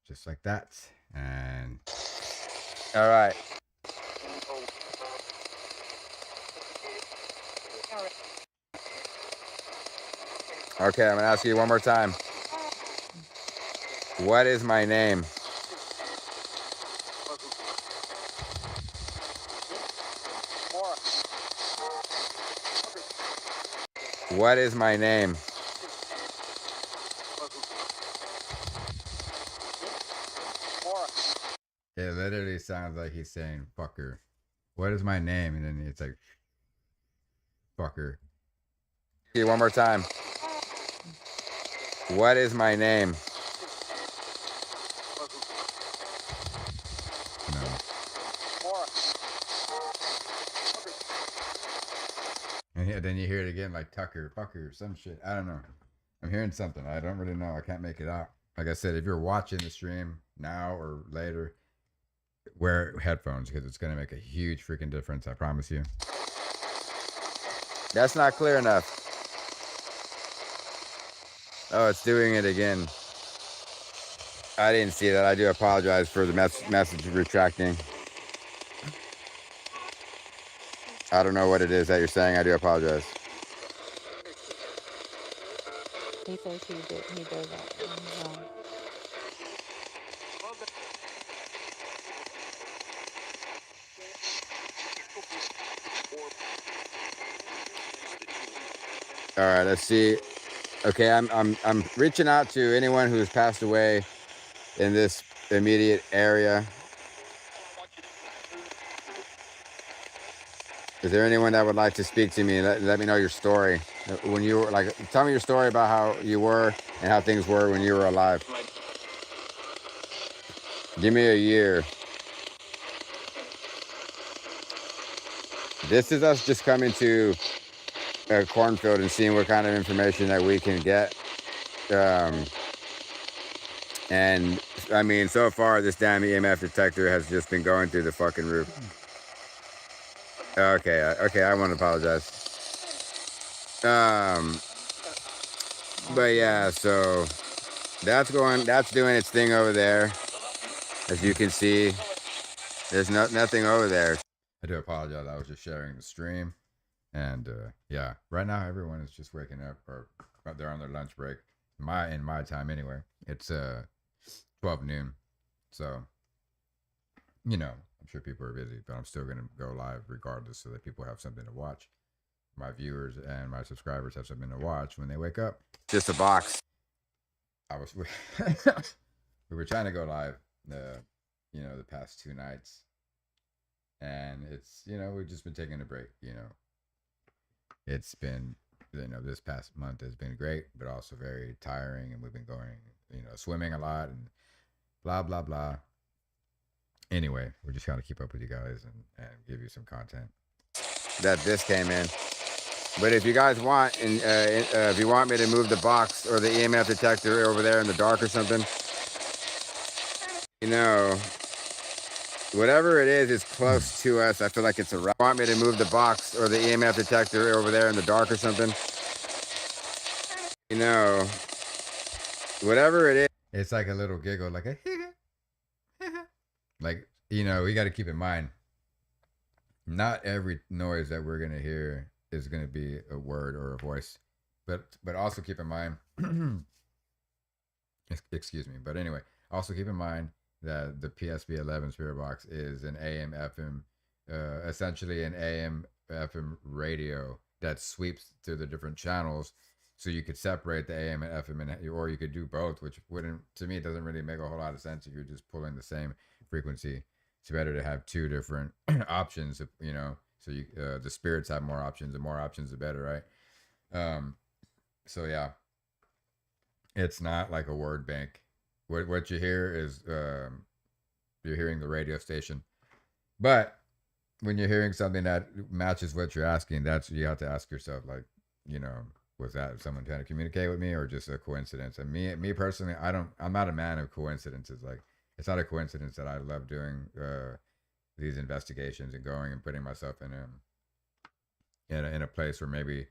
Just like that. And All right. Okay, I'm gonna ask you one more time. What is my name? What is my name? it literally sounds like he's saying fucker. What is my name? And then it's like fucker. See you one more time. What is my name? No. And yeah, then you hear it again like Tucker, fucker, some shit. I don't know. I'm hearing something. I don't really know. I can't make it out. Like I said, if you're watching the stream now or later, wear headphones because it's gonna make a huge freaking difference. I promise you. That's not clear enough. Oh, it's doing it again. I didn't see that. I do apologize for the message retracting. I don't know what it is that you're saying. I do apologize. He says he does that. All right, let's see. Okay, I'm reaching out to anyone who's passed away in this immediate area. Is there anyone that would like to speak to me? Let me know your story. When you were like, tell me your story about how you were and how things were when you were alive. Give me a year. This is us just coming to a cornfield and seeing what kind of information that we can get. And I mean, so far, this damn EMF detector has just been going through the fucking roof. Okay, I want to apologize. But yeah, so that's doing its thing over there. As you can see, there's nothing over there. I do apologize. I was just sharing the stream, and yeah, right now everyone is just waking up or they're on their lunch break. In my time anyway. It's 12 noon, so you know I'm sure people are busy, but I'm still gonna go live regardless, so that people have something to watch. My viewers and my subscribers have something to watch when they wake up. Just a box. We were trying to go live the past 2 nights, and it's we've just been taking a break. It's been this past month has been great, but also very tiring, and we've been going swimming a lot and blah blah blah. Anyway, we're just trying to keep up with you guys and give you some content. That this came in. But if you guys want, and if you want me to move the box or the EMF detector over there in the dark or something, whatever it is close to us. I feel like it's a route. Want me to move the box or the EMF detector over there in the dark or something? Whatever it is. It's like a little giggle, like a like we got to keep in mind, not every noise that we're gonna hear is gonna be a word or a voice, but also keep in mind, excuse me, but anyway, also keep in mind that the PSB11 Spirit Box is an AM FM, essentially an AM FM radio that sweeps through the different channels. So you could separate the AM and FM, or you could do both, which wouldn't, to me, it doesn't really make a whole lot of sense if you're just pulling the same frequency. It's better to have 2 different options, so the spirits have more options. The more options, the better, right? So yeah, it's not like a word bank. What you hear is you're hearing the radio station, but when you're hearing something that matches what you're asking, that's you have to ask yourself, like, was that someone trying to communicate with me or just a coincidence? And me personally, I'm not a man of coincidences. Like, it's not a coincidence that I love doing these investigations and going and putting myself in a place where maybe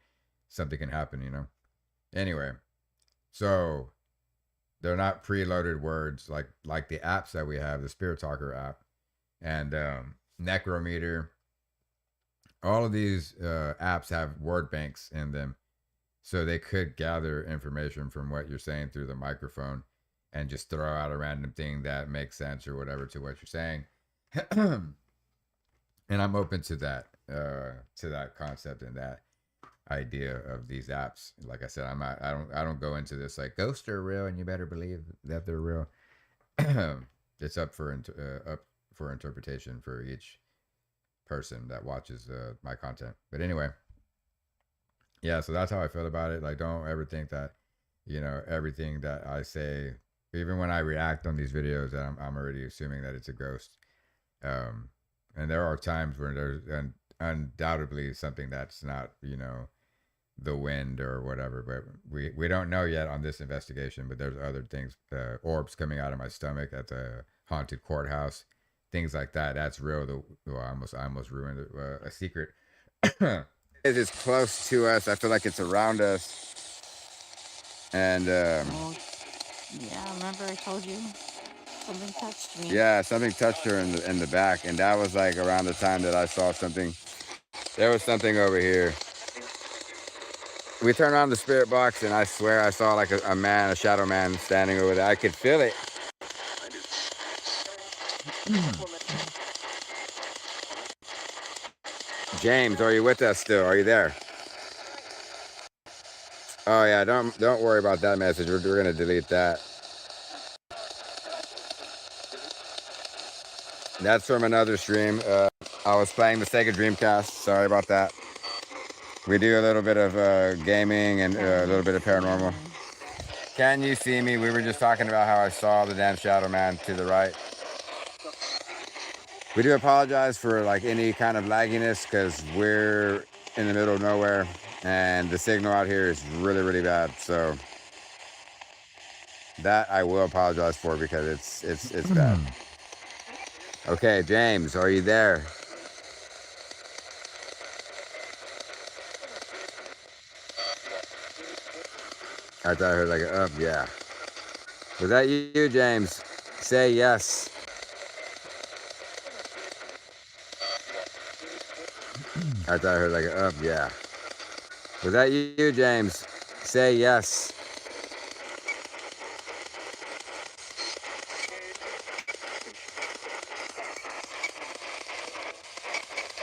something can happen, Anyway, so they're not preloaded words like the apps that we have, the Spirit Talker app and Necrometer. All of these apps have word banks in them, so they could gather information from what you're saying through the microphone and just throw out a random thing that makes sense or whatever to what you're saying. And I'm open to that concept and that idea of these apps. Like I said, I don't go into this like ghosts are real and you better believe that they're real. It's up for interpretation for each person that watches my content. But anyway, yeah, so that's how I feel about it. Like, don't ever think that, everything that I say, even when I react on these videos, that I'm already assuming that it's a ghost. And there are times when there's undoubtedly something that's not, the wind or whatever. But we don't know yet on this investigation. But there's other things, orbs coming out of my stomach at the haunted courthouse, things like that. That's real. I almost ruined a secret. It's close to us. I feel like it's around us. And Well, yeah, remember I told you something touched me. yeah, something touched her in the back, and that was like around the time that I saw something. There was something over here. We turned on the spirit box, and I swear I saw like a man, a shadow man, standing over there. I could feel it. James, are you with us still? Are you there? Oh yeah, don't worry about that message. We're gonna delete that. That's from another stream. I was playing the Sega Dreamcast. Sorry about that. We do a little bit of gaming and a little bit of paranormal. Can you see me? We were just talking about how I saw the damn shadow man to the right. We do apologize for like any kind of lagginess because we're in the middle of nowhere and the signal out here is really, really bad. So that I will apologize for because it's bad. Okay, James, are you there? I thought I heard like yeah. Was that you, James? Say yes. I thought I heard like yeah. Was that you, James? Say yes.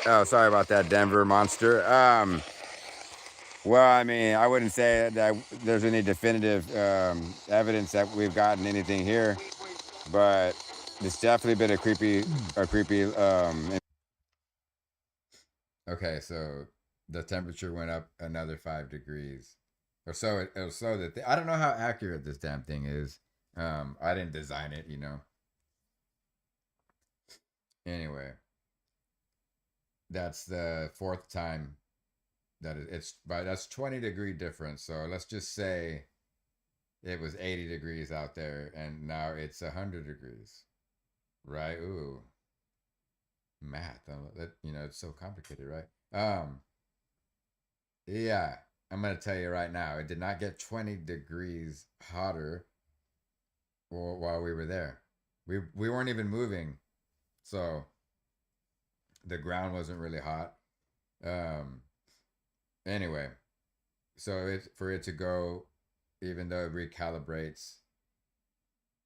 Oh, sorry about that, Denver monster. Well, I mean, I wouldn't say that there's any definitive evidence that we've gotten anything here, but it's definitely been a creepy. Okay, so the temperature went up another 5 degrees, or so. It was so that I don't know how accurate this damn thing is. I didn't design it, Anyway, that's the fourth time that it's by that's 20-degree difference. So let's just say it was 80 degrees out there, and now it's 100 degrees, right? Ooh, math. That it's so complicated, right? Yeah, I'm gonna tell you right now, it did not get 20 degrees hotter while we were there. We weren't even moving, so the ground wasn't really hot. Anyway, so for it to go, even though it recalibrates,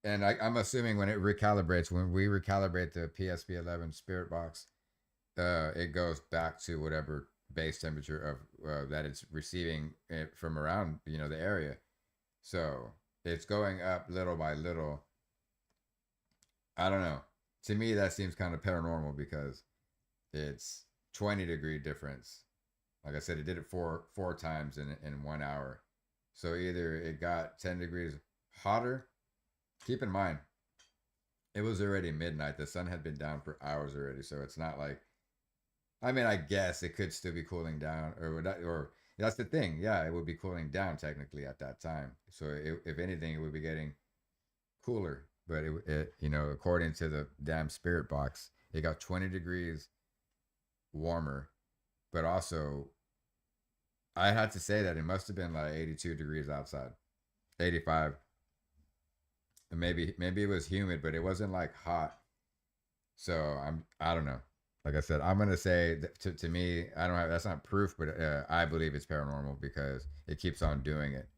and I'm assuming when it recalibrates, when we recalibrate the PSP11 Spirit Box, it goes back to whatever base temperature of that it's receiving it from around the area. So it's going up little by little. I don't know. To me, that seems kind of paranormal because it's 20-degree difference. Like I said, it did it four times in 1 hour. So either it got 10 degrees hotter. Keep in mind, it was already midnight. The sun had been down for hours already. So it's not like, I mean, I guess it could still be cooling down, or that's the thing. Yeah, it would be cooling down technically at that time. So if anything, it would be getting cooler. But according to the damn spirit box, it got 20 degrees warmer. But also, I had to say that it must have been like 82 degrees outside, 85. maybe it was humid, but it wasn't like hot. So I don't know. Like I said, I'm gonna say to me, I don't have that's not proof, but I believe it's paranormal because it keeps on doing it.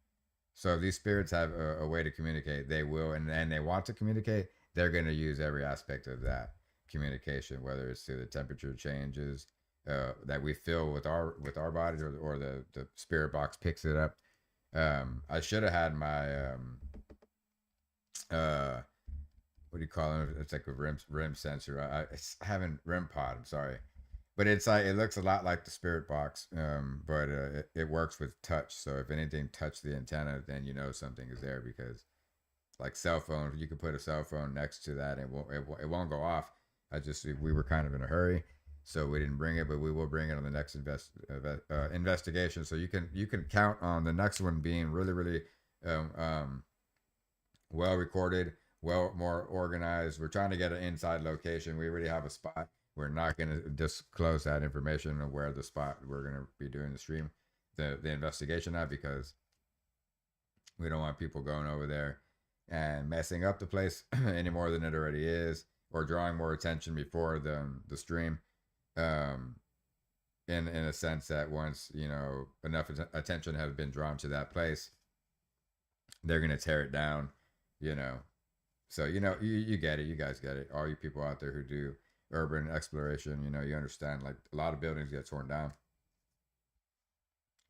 So if these spirits have a way to communicate, they will, and they want to communicate, they're going to use every aspect of that communication, whether it's through the temperature changes that we feel with our bodies, or the spirit box picks it up. I should have had my uh, what do you call it? It's like a rim sensor. I haven't rim pod. I'm sorry, but it's like it looks a lot like the spirit box, but it works with touch. So if anything touched the antenna, then you know something is there, because like cell phone, you could put a cell phone next to that and it won't go off. We were kind of in a hurry, so we didn't bring it, but we will bring it on the next investigation. So you can count on the next one being really well recorded, more organized. We're trying to get an inside location. We already have a spot. We're not going to disclose that information of where the spot we're going to be doing the stream, the investigation at, because we don't want people going over there and messing up the place any more than it already is, or drawing more attention before the stream. In a sense that once enough attention has been drawn to that place, they're going to tear it down. So you get it. You guys get it. All you people out there who do urban exploration, you understand. Like, a lot of buildings get torn down.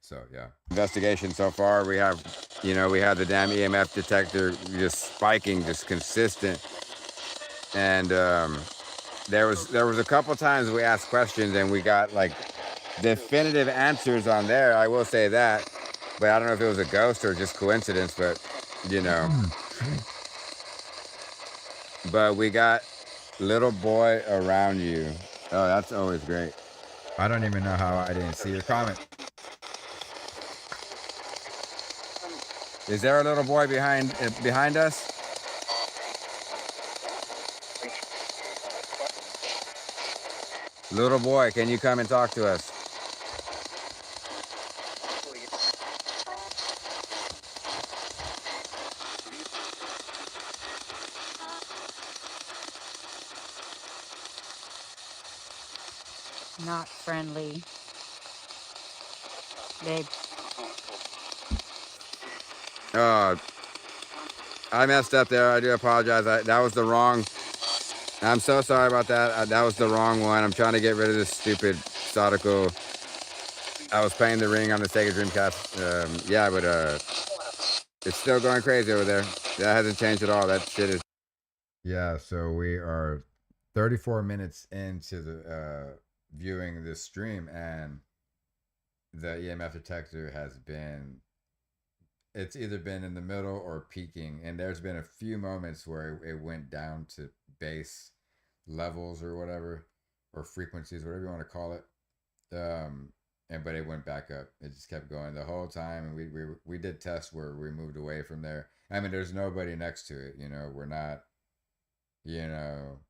So yeah. Investigation so far, we have, we had the damn EMF detector just spiking, just consistent, and there was a couple times we asked questions and we got like definitive answers on there. I will say that, but I don't know if it was a ghost or just coincidence, but but we got little boy around you. Oh, that's always great. I don't even know how I didn't see your comment. Is there a little boy behind us? Little boy, can you come and talk to us? Not friendly. Babe. I messed up there. I do apologize. That was the wrong. I'm so sorry about that. That was the wrong one. I'm trying to get rid of this stupid Sodical. I was playing the Ring on the Sega Dreamcast. Yeah, but it's still going crazy over there. That hasn't changed at all. That shit is. Yeah, so we are 34 minutes into the viewing this stream, and the EMF detector has been, it's either been in the middle or peaking, and there's been a few moments where it went down to base levels or whatever, or frequencies, whatever you want to call it. But it went back up. It just kept going the whole time, and we did tests where we moved away from there. I mean, there's nobody next to it.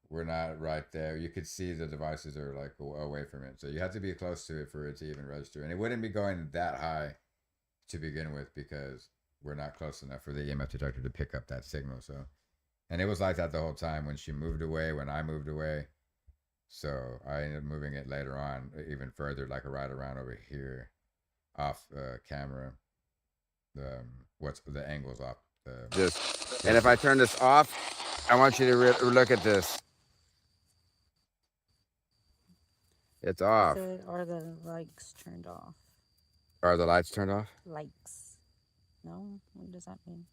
We're not right there. You could see the devices are like away from it, so you have to be close to it for it to even register. And it wouldn't be going that high to begin with, because we're not close enough for the EMF detector to pick up that signal. So, and it was like that the whole time when she moved away, when I moved away. So I ended up moving it later on even further, like right around over here, off camera. What's the angles off? And if I turn this off, I want you to look at this. It's off. Are the lights turned off? Are the lights turned off? Lights. No? What does that mean?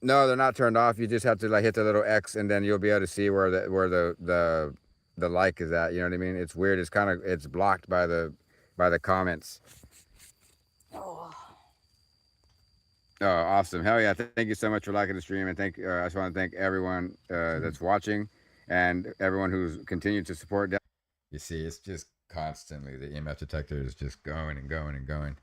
No, they're not turned off. You just have to like hit the little X, and then you'll be able to see where the like is at. You know what I mean? It's weird. It's blocked by the comments. Oh. Oh, awesome. Hell yeah. Thank you so much for liking the stream. And I just want to thank everyone that's watching, and everyone who's continued to support. You see, it's just constantly, the EMF detector is just going and going and going.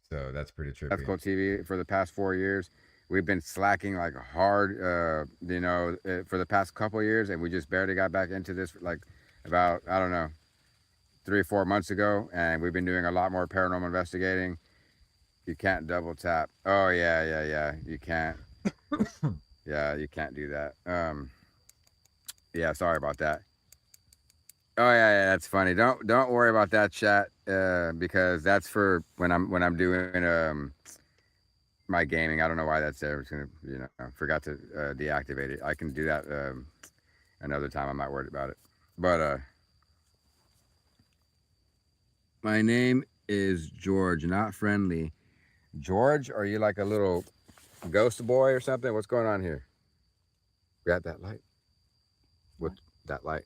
So that's pretty trippy. That's Cool TV for the past 4 years. We've been slacking like hard, for the past couple of years, and we just barely got back into this like about, I don't know, 3 or 4 months ago. And we've been doing a lot more paranormal investigating. You can't double tap. Oh, yeah. You can't. Yeah, you can't do that. Yeah, sorry about that. Oh yeah, that's funny. Don't worry about that chat, because that's for when I'm doing my gaming. I don't know why that's there. It's gonna, forgot to deactivate it. I can do that another time. I'm not worried about it. But my name is George, not friendly. George, are you like a little ghost boy or something? What's going on here? Grab that light. With What? that light.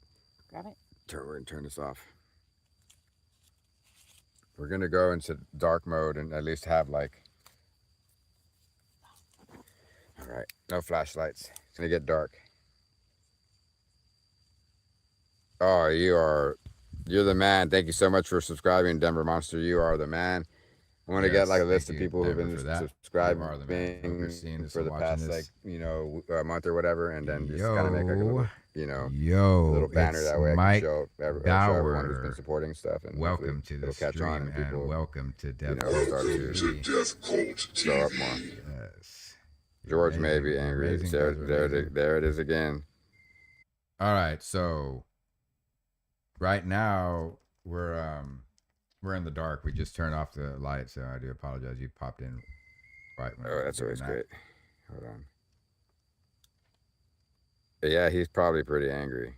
Got it? We're gonna turn this off. We're gonna go into dark mode and at least have like. All right, no flashlights. It's gonna get dark. Oh, you're the man. Thank you so much for subscribing, Denver Monster. You are the man. I want to get like Yes, a thank list of you, people who've Denver, been for that. You are the man. I hope you're subscribing seeing this for and the watching past this. month or whatever, and then just kind of make like a little a Yo, little banner it's that way I can Mike show everyone who's been Bauer. supporting stuff, and hopefully Welcome to the it'll catch on stream and and people welcome to Death will Cult start Welcome to TV. Death Cult show up more. TV. Yes. You're George may amazing. be You're angry. amazing. You guys are amazing. There it is again. All right, so right now we're in the dark. We just turned off the light, so I do apologize. You popped in right when I Oh, was that's doing always that. great. Hold on. But yeah, he's probably pretty angry.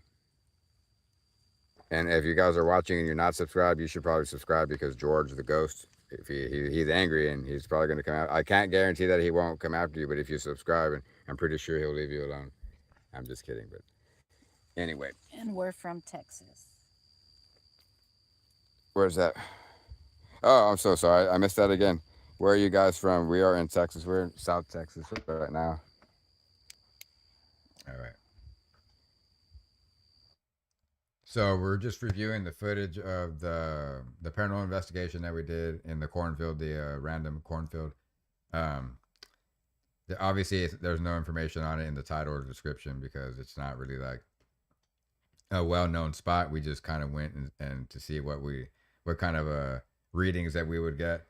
And if you guys are watching and you're not subscribed, you should probably subscribe, because George the Ghost, if he's angry and he's probably going to come out. I can't guarantee that he won't come after you, but if you subscribe, and I'm pretty sure he'll leave you alone. I'm just kidding, but anyway, And we're from Texas. where's that? Oh, I'm so sorry. I missed that again. Where are you guys from? We are in Texas. We're in South Texas right now. All right. So we're just reviewing the footage of the paranormal investigation that we did in the cornfield, the random cornfield. Obviously, there's no information on it in the title or description because it's not really like a well-known spot. We just kind of went and to see what kind of readings that we would get.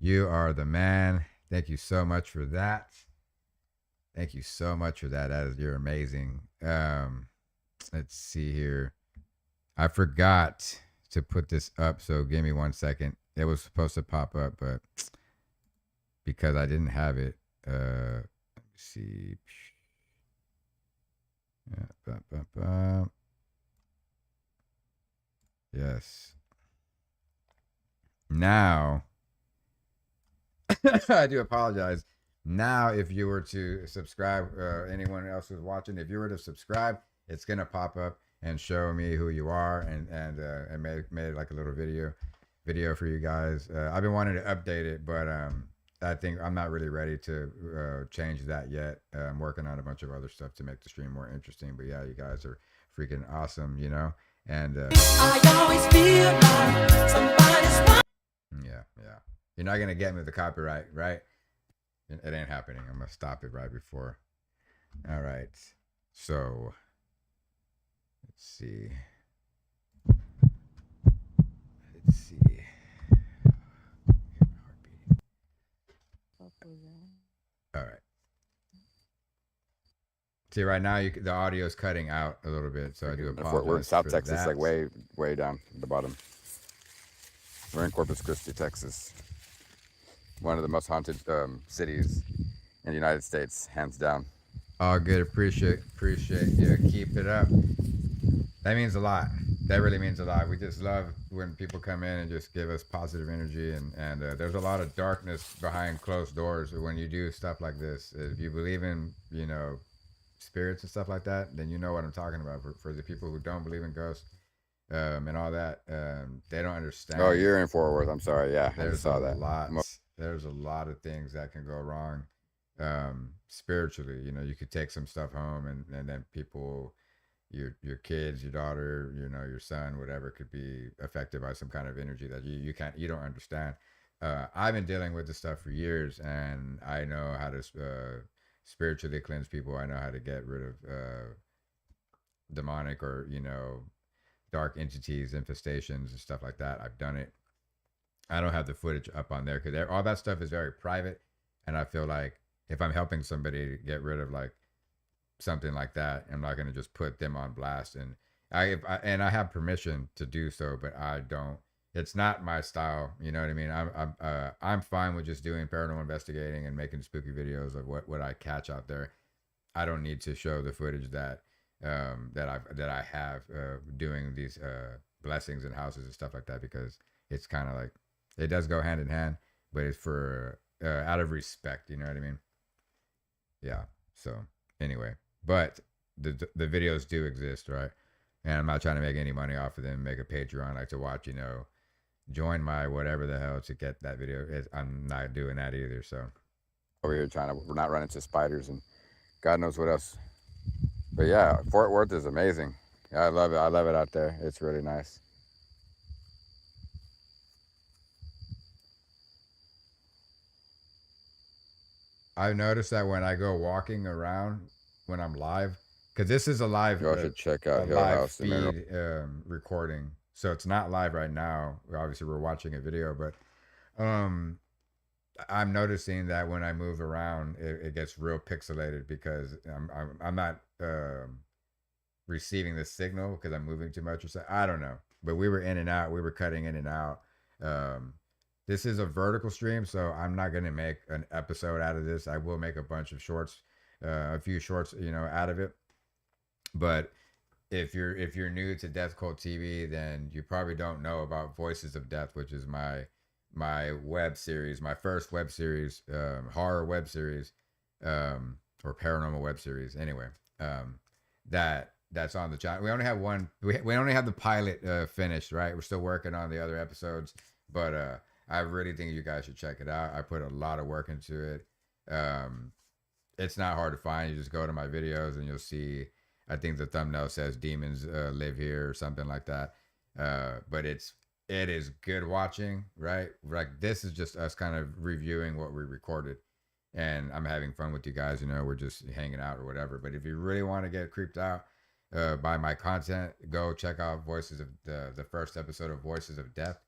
You are the man. Thank you so much for that. Thank you so much for that. You're amazing. Let's see here. I forgot to put this up, so give me 1 second. It was supposed to pop up, but because I didn't have it, let me see. Yes. Now, I do apologize. Now, if you were to subscribe, anyone else who's watching, if you were to subscribe, it's gonna pop up and show me who you are, and made like a little video for you guys. I've been wanting to update it, but I think I'm not really ready to change that yet. I'm working on a bunch of other stuff to make the stream more interesting. But yeah, you guys are freaking awesome, and I always feel like somebody's yeah. You're not gonna get me with the copyright, right? It ain't happening. I'm gonna stop it right before. All right. So let's see. Let's see. All right. See, right now the audio is cutting out a little bit, so I do apologize. We're in South for Texas, that. like way down at the bottom. We're in Corpus Christi, Texas. One of the most haunted cities in the United States, hands down. All good. Appreciate you. Keep it up. That means a lot. That really means a lot. We just love when people come in and just give us positive energy, and there's a lot of darkness behind closed doors when you do stuff like this. If you believe in spirits and stuff like that, then you know what I'm talking about. For the people who don't believe in ghosts and all that, they don't understand. Oh, you're in Fort Worth. I'm sorry. Yeah, I just saw that. There's a lot of things that can go wrong spiritually. You could take some stuff home, and then people, your kids, your daughter, your son, whatever, could be affected by some kind of energy that you don't understand. I've been dealing with this stuff for years, and I know how to spiritually cleanse people. I know how to get rid of demonic or dark entities, infestations, and stuff like that. I've done it. I don't have the footage up on there because all that stuff is very private, and I feel like if I'm helping somebody get rid of like something like that, I'm not gonna just put them on blast. And I have permission to do so, but I don't. It's not my style. You know what I mean? I'm fine with just doing paranormal investigating and making spooky videos of what I catch out there. I don't need to show the footage that I have doing these blessings in houses and stuff like that, because it's kind of like it does go hand in hand, but it's for out of respect. You know what I mean? Yeah. So anyway, but the videos do exist, right? And I'm not trying to make any money off of them. Make a Patreon like to watch, join my whatever the hell to get that video. I'm not doing that either. So over here trying to not run into spiders and God knows what else. But yeah, Fort Worth is amazing. I love it. I love it out there. It's really nice. I've noticed that when I go walking around when I'm live, because this is a live, You all should check out Hill live House. feed recording, so it's not live right now. Obviously, we're watching a video, but I'm noticing that when I move around, it gets real pixelated because I'm not receiving the signal because I'm moving too much or so. I don't know, but we were in and out. We were cutting in and out. This is a vertical stream, so I'm not going to make an episode out of this. I will make a bunch of shorts, a few shorts, out of it. But if you're new to Death Cult TV, then you probably don't know about Voices of Death, which is my web series, my first web series, horror web series, or paranormal web series. Anyway, that's on the channel. We only have one. We only have the pilot finished, right? We're still working on the other episodes, but I really think you guys should check it out. I put a lot of work into it. It's not hard to find. You just go to my videos and you'll see. I think the thumbnail says "Demons Live Here" or something like that. But it is good watching, right? Like this is just us kind of reviewing what we recorded, and I'm having fun with you guys. We're just hanging out or whatever. But if you really want to get creeped out by my content, go check out Voices of the first episode of Voices of Death,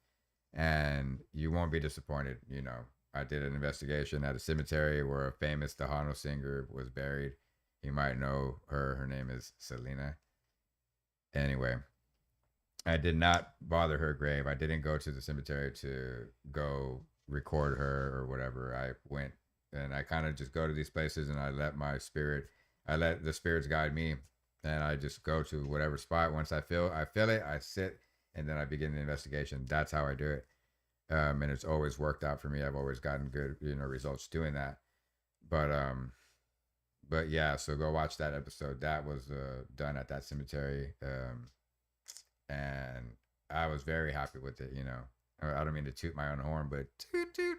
and you won't be disappointed. I did an investigation at a cemetery where a famous Tejano singer was buried. You might know her. Her name is Selena. Anyway, I did not bother her grave. I didn't go to the cemetery to go record her or whatever. I went and I kind of just go to these places and I let the spirits guide me, and I just go to whatever spot. Once I feel it, I sit, and then I begin the investigation. That's how I do it. And it's always worked out for me. I've always gotten good, results doing that. But yeah, so go watch that episode. That was done at that cemetery. And I was very happy with it. I don't mean to toot my own horn, but toot toot.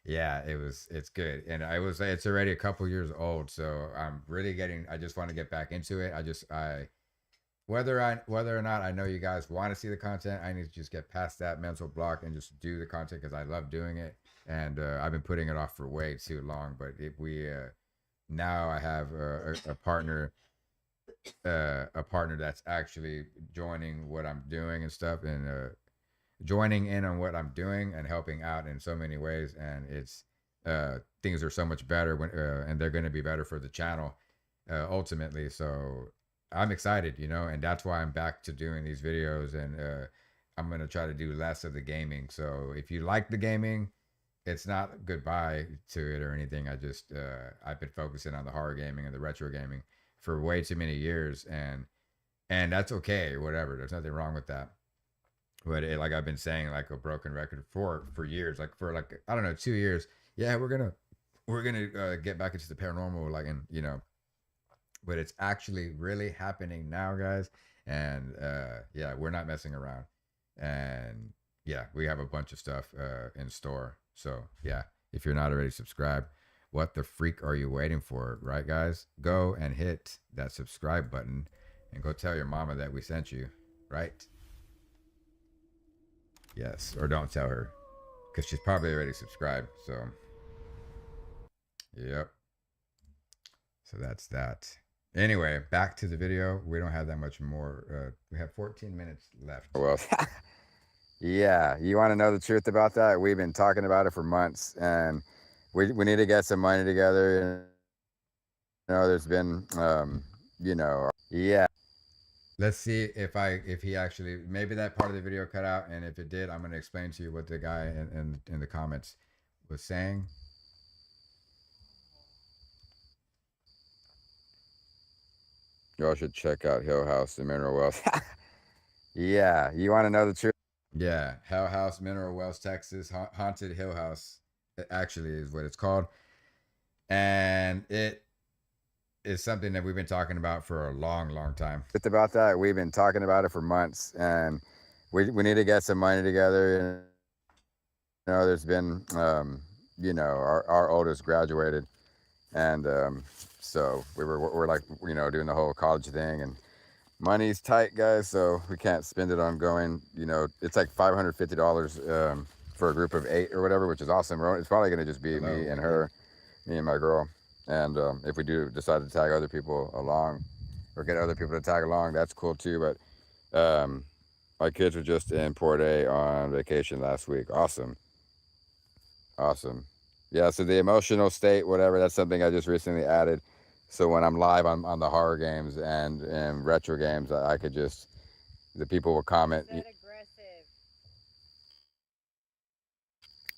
Yeah, it's good. And it's already a couple years old. So I'm really I just want to get back into it. Whether or not I know you guys want to see the content, I need to just get past that mental block and just do the content because I love doing it. And I've been putting it off for way too long. But now I have a partner that's actually joining what I'm doing and stuff, and joining in on what I'm doing and helping out in so many ways. And it's things are so much better and they're going to be better for the channel ultimately. So I'm excited, and that's why I'm back to doing these videos, and I'm going to try to do less of the gaming. So if you like the gaming, it's not goodbye to it or anything. I've been focusing on the horror gaming and the retro gaming for way too many years, and that's okay, whatever. There's nothing wrong with that. But like I've been saying, like a broken record for years, like for I don't know, 2 years. Yeah, we're gonna get back into the paranormal, but it's actually really happening now, guys. And yeah, we're not messing around. And yeah, we have a bunch of stuff in store. So yeah, if you're not already subscribed, what the freak are you waiting for, right, guys? Go and hit that subscribe button and go tell your mama that we sent you, right? Yes, or don't tell her, because she's probably already subscribed. So yep. So that's that. Anyway, back to the video. We don't have that much more. We have 14 minutes left. Well, yeah, you want to know the truth about that? We've been talking about it for months, and we need to get some money together. There's been yeah. Let's see if he actually, maybe that part of the video cut out, and if it did, I'm gonna explain to you what the guy in the comments was saying. Y'all should check out Hill House in Mineral Wells. Yeah, you want to know the truth? Yeah, Hell House, Mineral Wells, Texas, Haunted Hill House, actually is what it's called, and it is something that we've been talking about for a long time. It's about that. We've been talking about it for months, and we need to get some money together. There's been our oldest graduated, and so we're like doing the whole college thing, and money's tight, guys, so we can't spend it on going. It's like $550 for a group of 8 or whatever, which is awesome. It's probably going to just be me and her, me and my girl. And if we do decide to tag other people along or get other people to tag along, that's cool too. But my kids were just in Port A on vacation last week. Awesome. Yeah, so the emotional state, whatever, that's something I just recently added. So when I'm live on the horror games and retro games, I could just, the people will comment. Is that aggressive?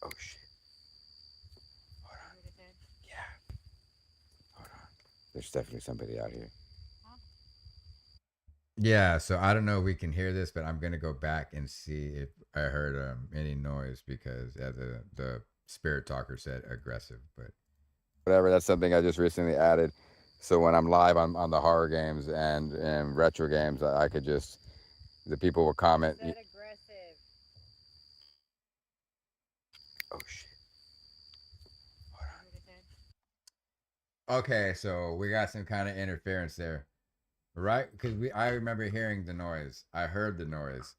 Oh shit. Hold on. Yeah. Hold on. There's definitely somebody out here. Yeah, so I don't know if we can hear this, but I'm gonna go back and see if I heard any noise, because the spirit talker said aggressive, but Whatever, that's something I just recently added. So when I'm live on the horror games and retro games, I could just, the people will comment. Is that aggressive? Oh shit. okay, so we got some kind of interference there, right? Because I remember hearing the noise. I heard the noise.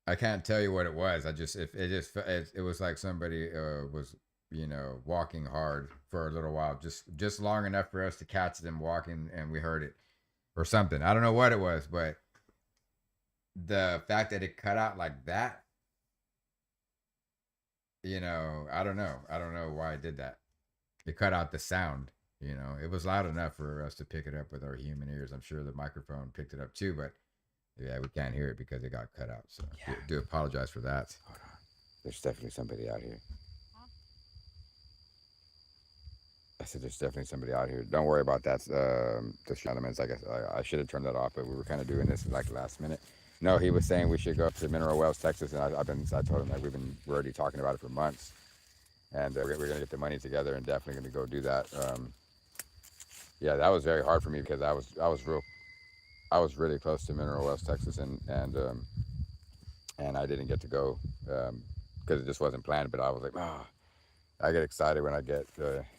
I can't tell you what it was. It was like somebody was walking hard for a little while, just long enough for us to catch them walking, and we heard it or something. I don't know what it was, but the fact that it cut out like that, I don't know. I don't know why it did that. It cut out the sound. It was loud enough for us to pick it up with our human ears. I'm sure the microphone picked it up too, but yeah, we can't hear it because it got cut out. So yeah. do apologize for that. Hold on. There's definitely somebody out here. I said there's definitely somebody out here. Don't worry about that. The elements. I guess I should have turned that off, but we were kind of doing this like last minute. No, he was saying we should go up to Mineral Wells, Texas, and I told him that we're already talking about it for months, and we're gonna get the money together and definitely gonna go do that. Yeah, that was very hard for me because I was really close to Mineral Wells, Texas, and I didn't get to go because it just wasn't planned. But I was like, I get excited when I get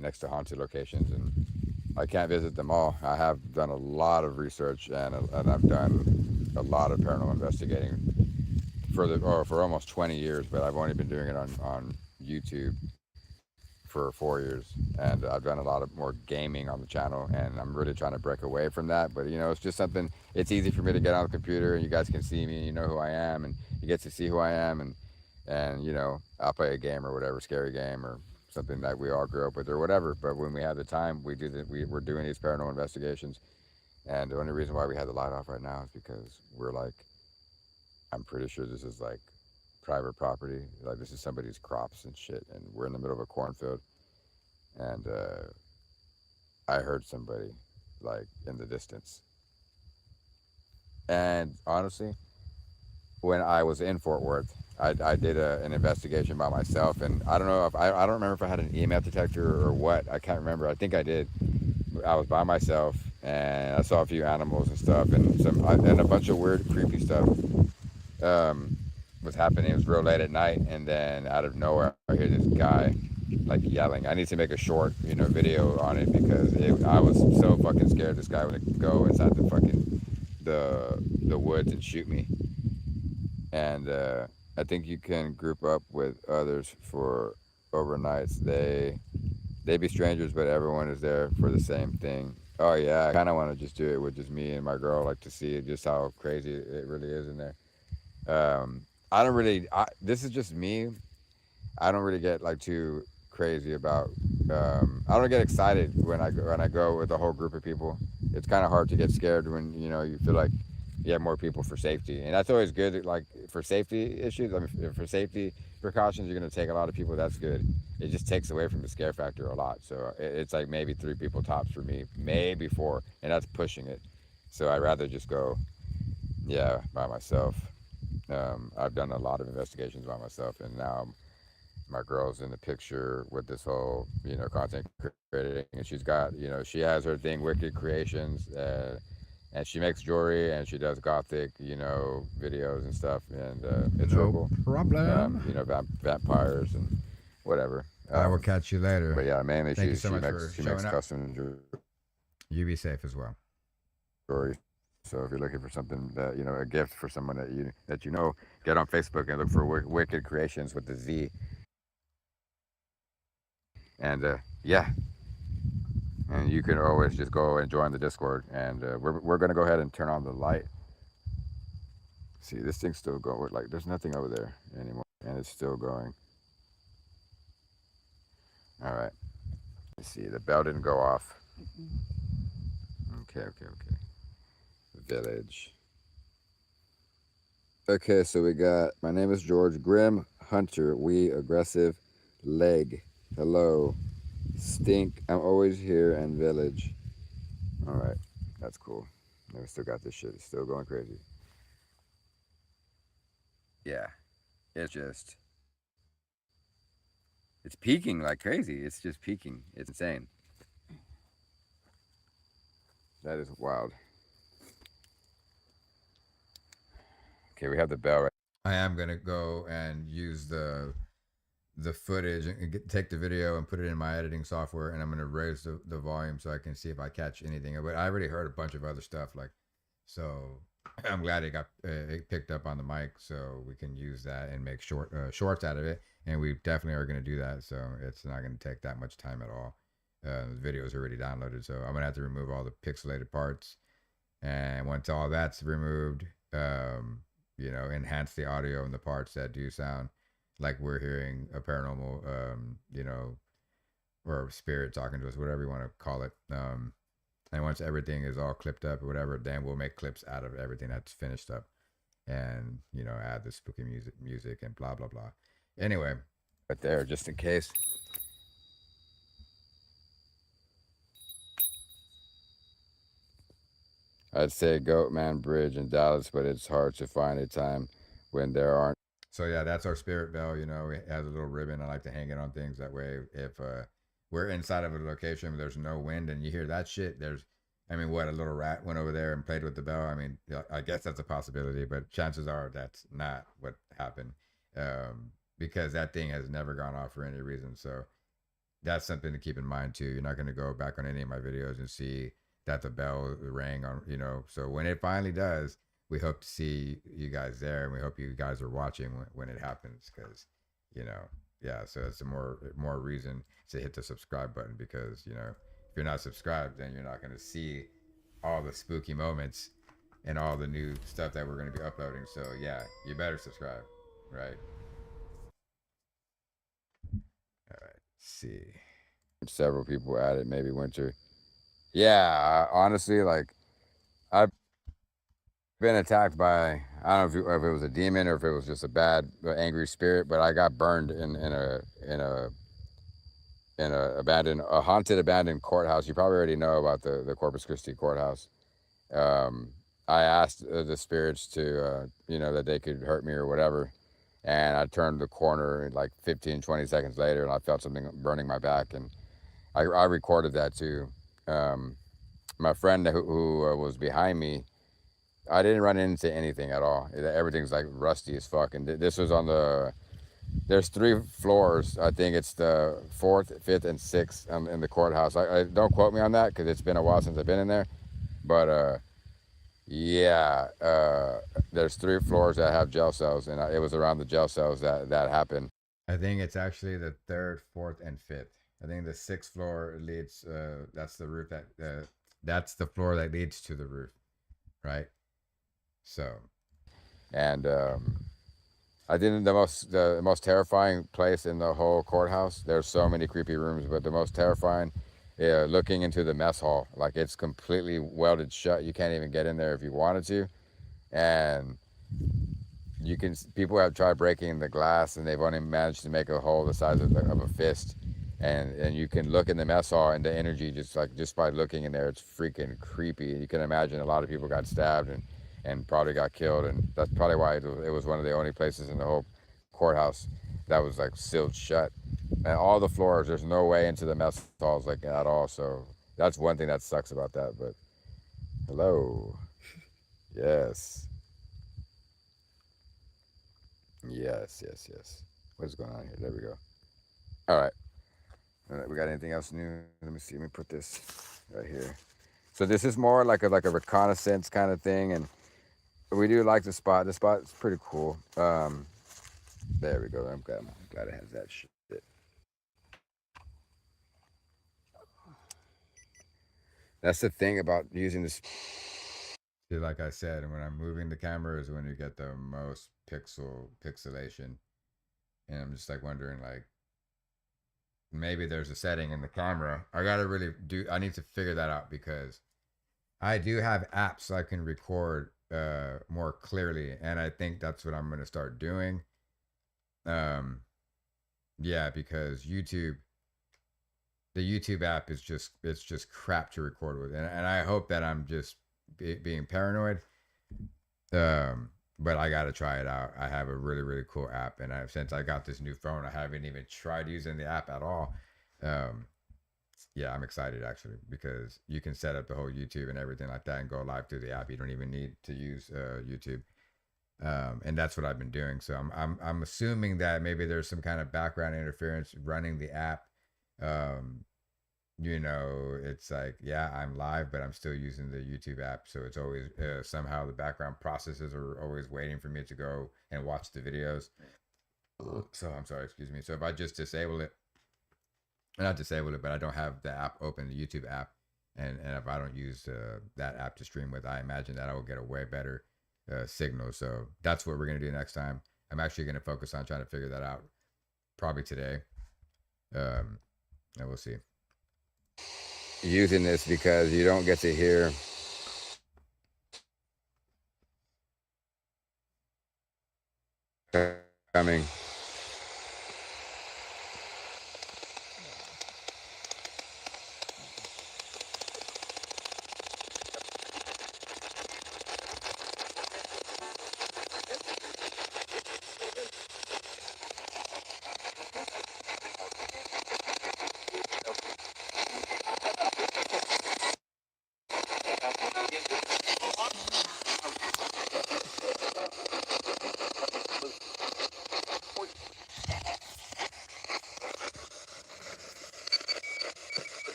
next to haunted locations, and I can't visit them all. I have done a lot of research and I've done a lot of paranormal investigating for almost 20 years, but I've only been doing it on YouTube for 4 years, and I've done a lot of more gaming on the channel, and I'm really trying to break away from that. But it's just something. It's easy for me to get on the computer, and you guys can see me, and you know who I am, and you get to see who I am, and I'll play a game or whatever, scary game or something that we all grew up with or whatever. But when we have the time, we're doing these paranormal investigations, and the only reason why we have the light off right now is because I'm pretty sure this is like private property. Like this is somebody's crops and shit, and we're in the middle of a cornfield, and I heard somebody like in the distance. And honestly, when I was in Fort Worth, I did an investigation by myself, and I don't know if I don't remember if I had an EMF detector or what. I can't remember. I think I did. I was by myself, and I saw a few animals and stuff, and a bunch of weird, creepy stuff was happening. It was real late at night, and then out of nowhere, I hear this guy like yelling. I need to make a short, video on it because I was so fucking scared this guy would go inside the woods and shoot me. And I think you can group up with others for overnights. They be strangers, but everyone is there for the same thing. Oh yeah, I kind of want to just do it with just me and my girl, like to see just how crazy it really is in there. I don't really. This is just me. I don't really get like too crazy about. I don't get excited when I go with a whole group of people. It's kind of hard to get scared when you feel like you have more people for safety, and that's always good. Like for safety issues, I mean, for safety precautions, you're gonna take a lot of people. That's good. It just takes away from the scare factor a lot. So it's like maybe 3 people tops for me, maybe 4, and that's pushing it. So I'd rather just go, yeah, by myself. I've done a lot of investigations by myself, and now my girl's in the picture with this whole content creating, and she's got she has her thing, Wicked Creations, and she makes jewelry and she does gothic videos and stuff, and it's real No cool. problem. Vampires and whatever. I will catch you later. But yeah, mainly Thank you she so she much makes for she showing makes up. custom You be safe as well. jewelry. So if you're looking for something that a gift for someone that get on Facebook and look for Wicked Creations with the Z. And yeah, and you can always just go and join the Discord. And we're gonna go ahead and turn on the light. See, this thing's still going. Like, there's nothing over there anymore, and it's still going. All right. Let's see. The bell didn't go off. Okay. Village. Okay, so we got. My name is George Grim Hunter. We aggressive leg. Hello. Stink. I'm always here and village. All right, that's cool. And we still got this shit. It's still going crazy. Yeah, it's peaking like crazy. It's just peaking. It's insane. That is wild. Okay, we have the bell right. I am gonna go and use the footage and take the video and put it in my editing software, and I'm gonna raise the volume so I can see if I catch anything. But I already heard a bunch of other stuff, so I'm glad it picked up on the mic, so we can use that and make shorts out of it. And we definitely are gonna do that, so it's not gonna take that much time at all. The video is already downloaded, so I'm gonna have to remove all the pixelated parts, and once all that's removed, enhance the audio and the parts that do sound like we're hearing a paranormal, or spirit talking to us, whatever you want to call it. And once everything is all clipped up or whatever, then we'll make clips out of everything that's finished up, and add the spooky music and blah blah blah. Anyway, Right there, just in case. I'd say Goatman Bridge in Dallas, but it's hard to find a time when there aren't. so yeah, that's our spirit bell. It has a little ribbon. I like to hang it on things. That way, if we're inside of a location where there's no wind and you hear that shit, a little rat went over there and played with the bell. I mean, I guess that's a possibility, but chances are that's not what happened, because that thing has never gone off for any reason. So that's something to keep in mind too. You're not going to go back on any of my videos and see that the bell rang on, So when it finally does, we hope to see you guys there, and we hope you guys are watching when it happens, because, yeah. So it's a more reason to hit the subscribe button, because if you're not subscribed, then you're not going to see all the spooky moments and all the new stuff that we're going to be uploading. So yeah, you better subscribe, right? All right. Let's see. Several people at it, maybe winter. Yeah, honestly, like I've been attacked by, I don't know if it was a demon or if it was just a bad angry spirit, but I got burned in a haunted abandoned courthouse. You probably already know about the Corpus Christi courthouse. I asked the spirits to that they could hurt me or whatever, and I turned the corner like 15-20 seconds later, and I felt something burning my back, and I recorded that too. My friend who was behind me, I didn't run into anything at all. Everything's like rusty as fuck. And this was there's 3 floors. I think it's the 4th, 5th, and 6th in the courthouse. I don't quote me on that because it's been a while since I've been in there. But yeah, there's 3 floors that have jail cells, and it was around the jail cells that happened. I think it's actually the 3rd, 4th, and 5th. I think the 6th floor leads. That's the roof that's the floor that leads to the roof, right? So, And I think the most terrifying place in the whole courthouse. There's so many creepy rooms, but the most terrifying, looking into the mess hall. Like it's completely welded shut. You can't even get in there if you wanted to, and people have tried breaking the glass and they've only managed to make a hole the size of a fist, and you can look in the mess hall and the energy just by looking in there, it's freaking creepy. You can imagine a lot of people got stabbed and probably got killed, and that's probably why it was one of the only places in the whole courthouse that was like sealed shut, and all the floors, there's no way into the mess halls like at all. So that's one thing that sucks about that. But hello, yes. Yes. What's going on here? There we go. All right. We got anything else new? Let me see. Let me put this right here. So this is more like a reconnaissance kind of thing, and we do like the spot. The spot is pretty cool. There we go. I'm glad it has that shit. That's the thing about using this. See, like I said, when I'm moving the camera is when you get the most pixelation, and I'm just like wondering, like, maybe there's a setting in the camera. I need to figure that out because I do have apps so I can record more clearly, and I think that's what I'm going to start doing. Yeah, because the YouTube app is just crap to record with, and I hope that I'm just being paranoid. But I got to try it out. I have a really, really cool app, and since I got this new phone, I haven't even tried using the app at all. Yeah, I'm excited actually because you can set up the whole YouTube and everything like that and go live through the app. You don't even need to use YouTube, and that's what I've been doing. So I'm assuming that maybe there's some kind of background interference running the app. It's like, yeah, I'm live, but I'm still using the YouTube app. So it's always somehow the background processes are always waiting for me to go and watch the videos. So I'm sorry, excuse me. So if I just not disable it, but I don't have the app open, the YouTube app, and if I don't use that app to stream with, I imagine that I will get a way better signal. So that's what we're going to do next time. I'm actually going to focus on trying to figure that out probably today. And we'll see. Using this because you don't get to hear coming.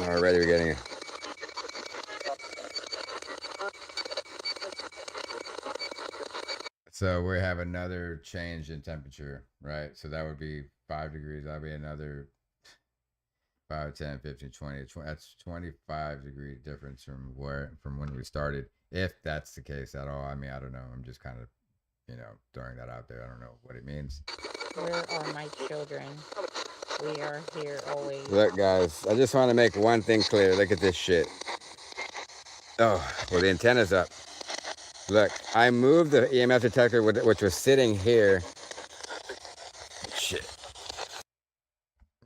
Already we're getting it. So we have another change in temperature, right? So that would be 5 degrees. That'll be another 5, 10, 15, 20. That's 25 degree difference from when we started. If that's the case at all. I mean, I don't know. I'm just kind of, throwing that out there. I don't know what it means. Where are my children? We are here always. Look, guys, I just want to make one thing clear. Look at this shit. Oh, well, the antenna's up. Look, I moved the EMF detector, which was sitting here. Shit.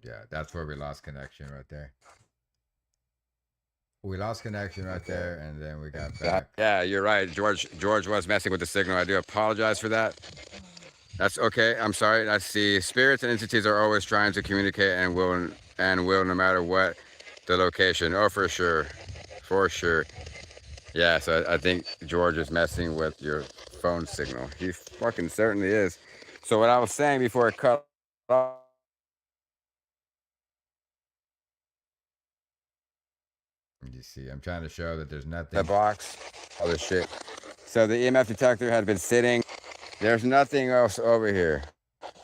Yeah, that's where we lost connection right there. We lost connection right there, and then we got back. Yeah, you're right. George was messing with the signal. I do apologize for that. That's okay. I'm sorry. I see. Spirits and entities are always trying to communicate and will no matter what the location. Oh, for sure. For sure. Yeah, so I think George is messing with your phone signal. He fucking certainly is. So what I was saying before it cut off. You see, I'm trying to show that there's nothing. The box, all this shit. So the EMF detector had been sitting. There's nothing else over here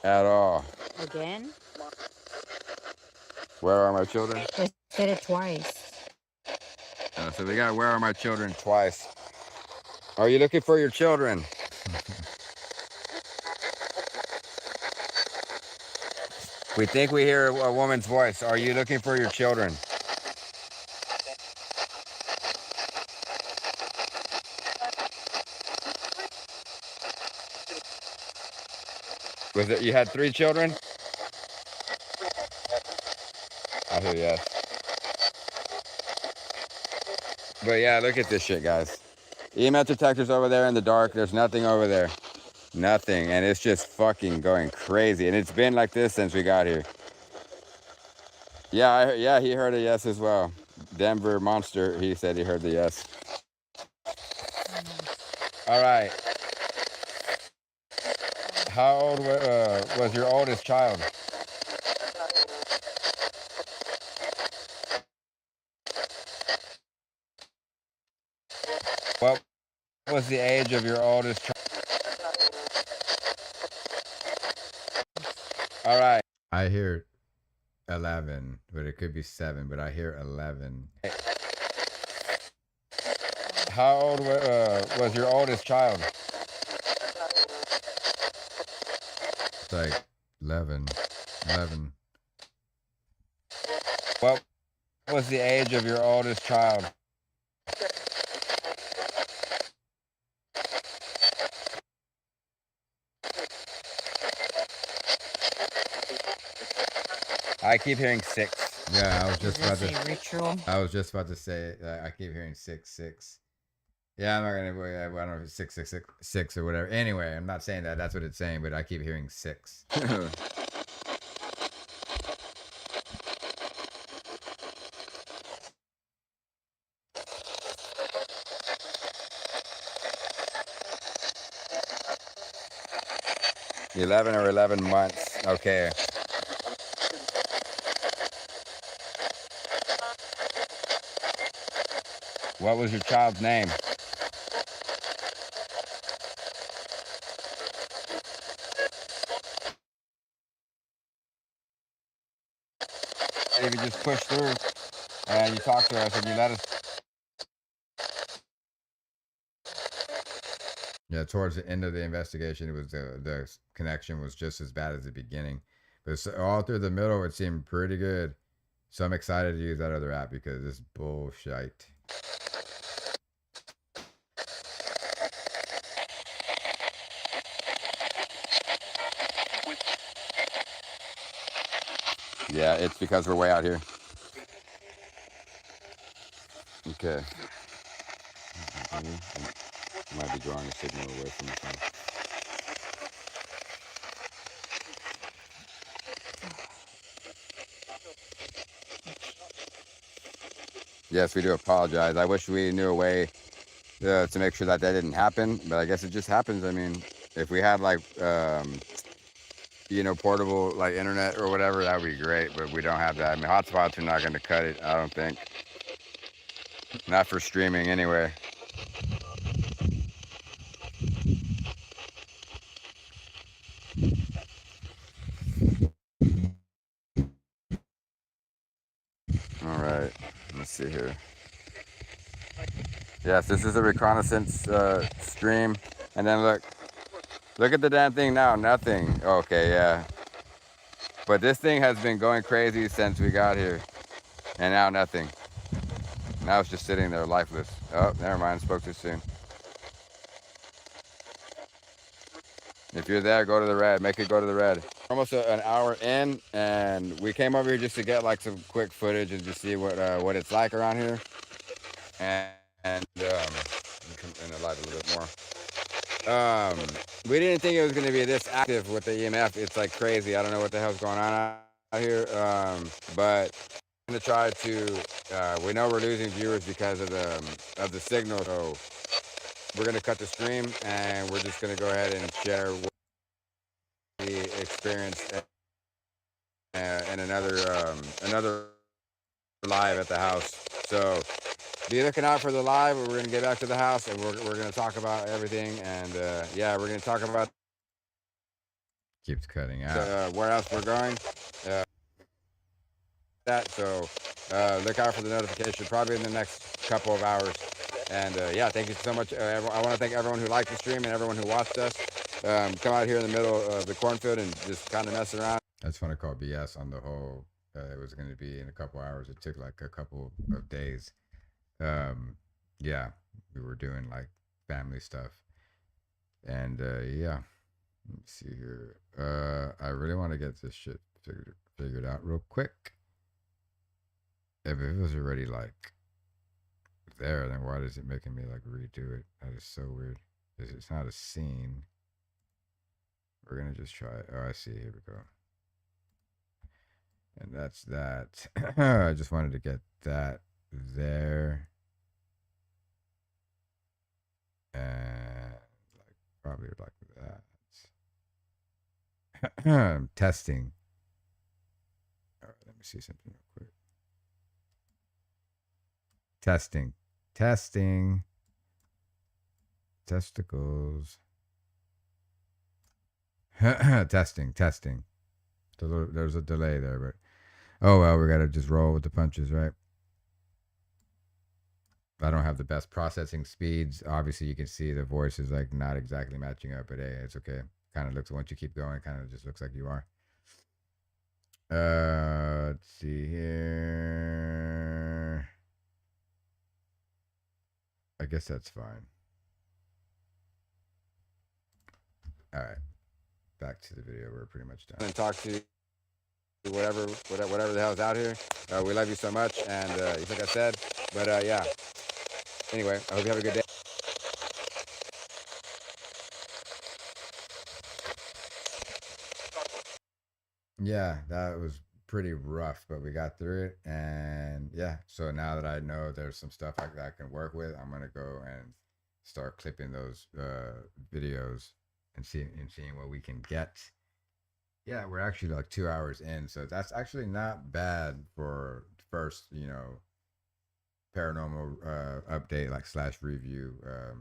at all. Again? Where are my children? I said it twice. So we got where are my children twice. Are you looking for your children? We think we hear a woman's voice. Are you looking for your children? Was it you had 3 children? I hear yes. But yeah, look at this shit, guys. EMF detectors over there in the dark. There's nothing over there. Nothing. And it's just fucking going crazy. And it's been like this since we got here. Yeah, yeah, he heard a yes as well. Denver Monster, he said he heard the yes. All right. How old was your oldest child? What was the age of your oldest child? All right. I hear 11, but it could be 7, but I hear 11. How old was your oldest child? It's like 11. 11. What was the age of your oldest child? I keep hearing 6. Yeah, I was just about Is this to. a ritual? I was just about to say. I keep hearing 666. Yeah, I'm not gonna. I don't know if it's 666 or whatever. Anyway, I'm not saying that. That's what it's saying, but I keep hearing 6. 11 or 11 months. Okay. What was your child's name? If you just push through and you talk to us and you let us. Yeah, towards the end of the investigation, it was the connection was just as bad as the beginning, but all through the middle, it seemed pretty good. So I'm excited to use that other app because it's bullshit. Yeah, it's because we're way out here. Okay. Might be drawing a signal away from the phone. Yes, we do apologize. I wish we knew a way to make sure that didn't happen, but I guess it just happens. I mean, if we had like, portable like internet or whatever, that would be great, but we don't have that. I mean, hotspots are not going to cut it, I don't think. Not for streaming anyway. All right, let's see here. Yes, this is a reconnaissance stream. And then look at the damn thing now, nothing. Okay, yeah. But this thing has been going crazy since we got here. And now nothing. Now it's just sitting there lifeless. Oh, never mind, spoke too soon. If you're there, go to the red. Make it go to the red. Almost an hour in, and we came over here just to get like some quick footage and just see what it's like around here. And come in the light a little bit more. We didn't think it was going to be this active with the EMF. It's like crazy. I don't know what the hell's going on out here. But I'm going to try to. We know we're losing viewers because of the signal, so we're going to cut the stream and we're just going to go ahead and share what we experienced in another live at the house. So be looking out for the live. We're going to get back to the house and we're going to talk about everything. And yeah, we're going to talk about Keeps cutting out. where else we're going. So look out for the notification probably in the next couple of hours. And yeah, thank you so much. I want to thank everyone who liked the stream and everyone who watched us. Come out here in the middle of the cornfield and just kind of mess around. I just want to call BS on the whole. It was going to be in a couple hours. It took like a couple of days. Yeah, we were doing like family stuff, and yeah. Let me see here. I really want to get this shit figured out real quick. If it was already like there, then why is it making me like redo it? That is so weird. It's not a scene. We're gonna just try it. Oh, I see. Here we go. And that's that. I just wanted to get that there. And like probably like that. Testing. All right, let me see something real quick. Testing. Testing. Testicles. Testing. Testing. There's a delay there, but oh well, we gotta just roll with the punches, right? I don't have the best processing speeds. Obviously, you can see the voice is like not exactly matching up, but hey, it's okay. Kind of looks, once you keep going, kind of just looks like you are. Let's see here. I guess that's fine. All right, back to the video. We're pretty much done. And talk to whatever the hell's out here. We love you so much, and like I said, but yeah. Anyway, I hope you have a good day. Yeah, that was pretty rough, but we got through it. And yeah, so now that I know there's some stuff that I can work with, I'm gonna go and start clipping those videos and seeing what we can get. Yeah, we're actually like 2 hours in, so that's actually not bad for first, paranormal update like slash review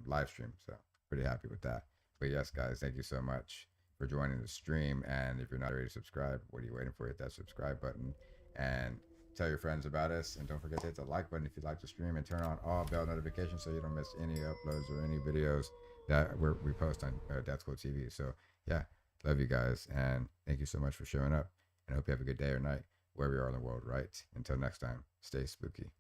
live stream. So pretty happy with that. But yes, guys, thank you so much for joining the stream. And if you're not already subscribed, what are you waiting for? Hit that subscribe button and tell your friends about us. And don't forget to hit the like button if you like the stream, and turn on all bell notifications so you don't miss any uploads or any videos that we post on Death Code TV. So yeah, love you guys, and thank you so much for showing up. And I hope you have a good day or night wherever you are in the world, right? Until next time, stay spooky.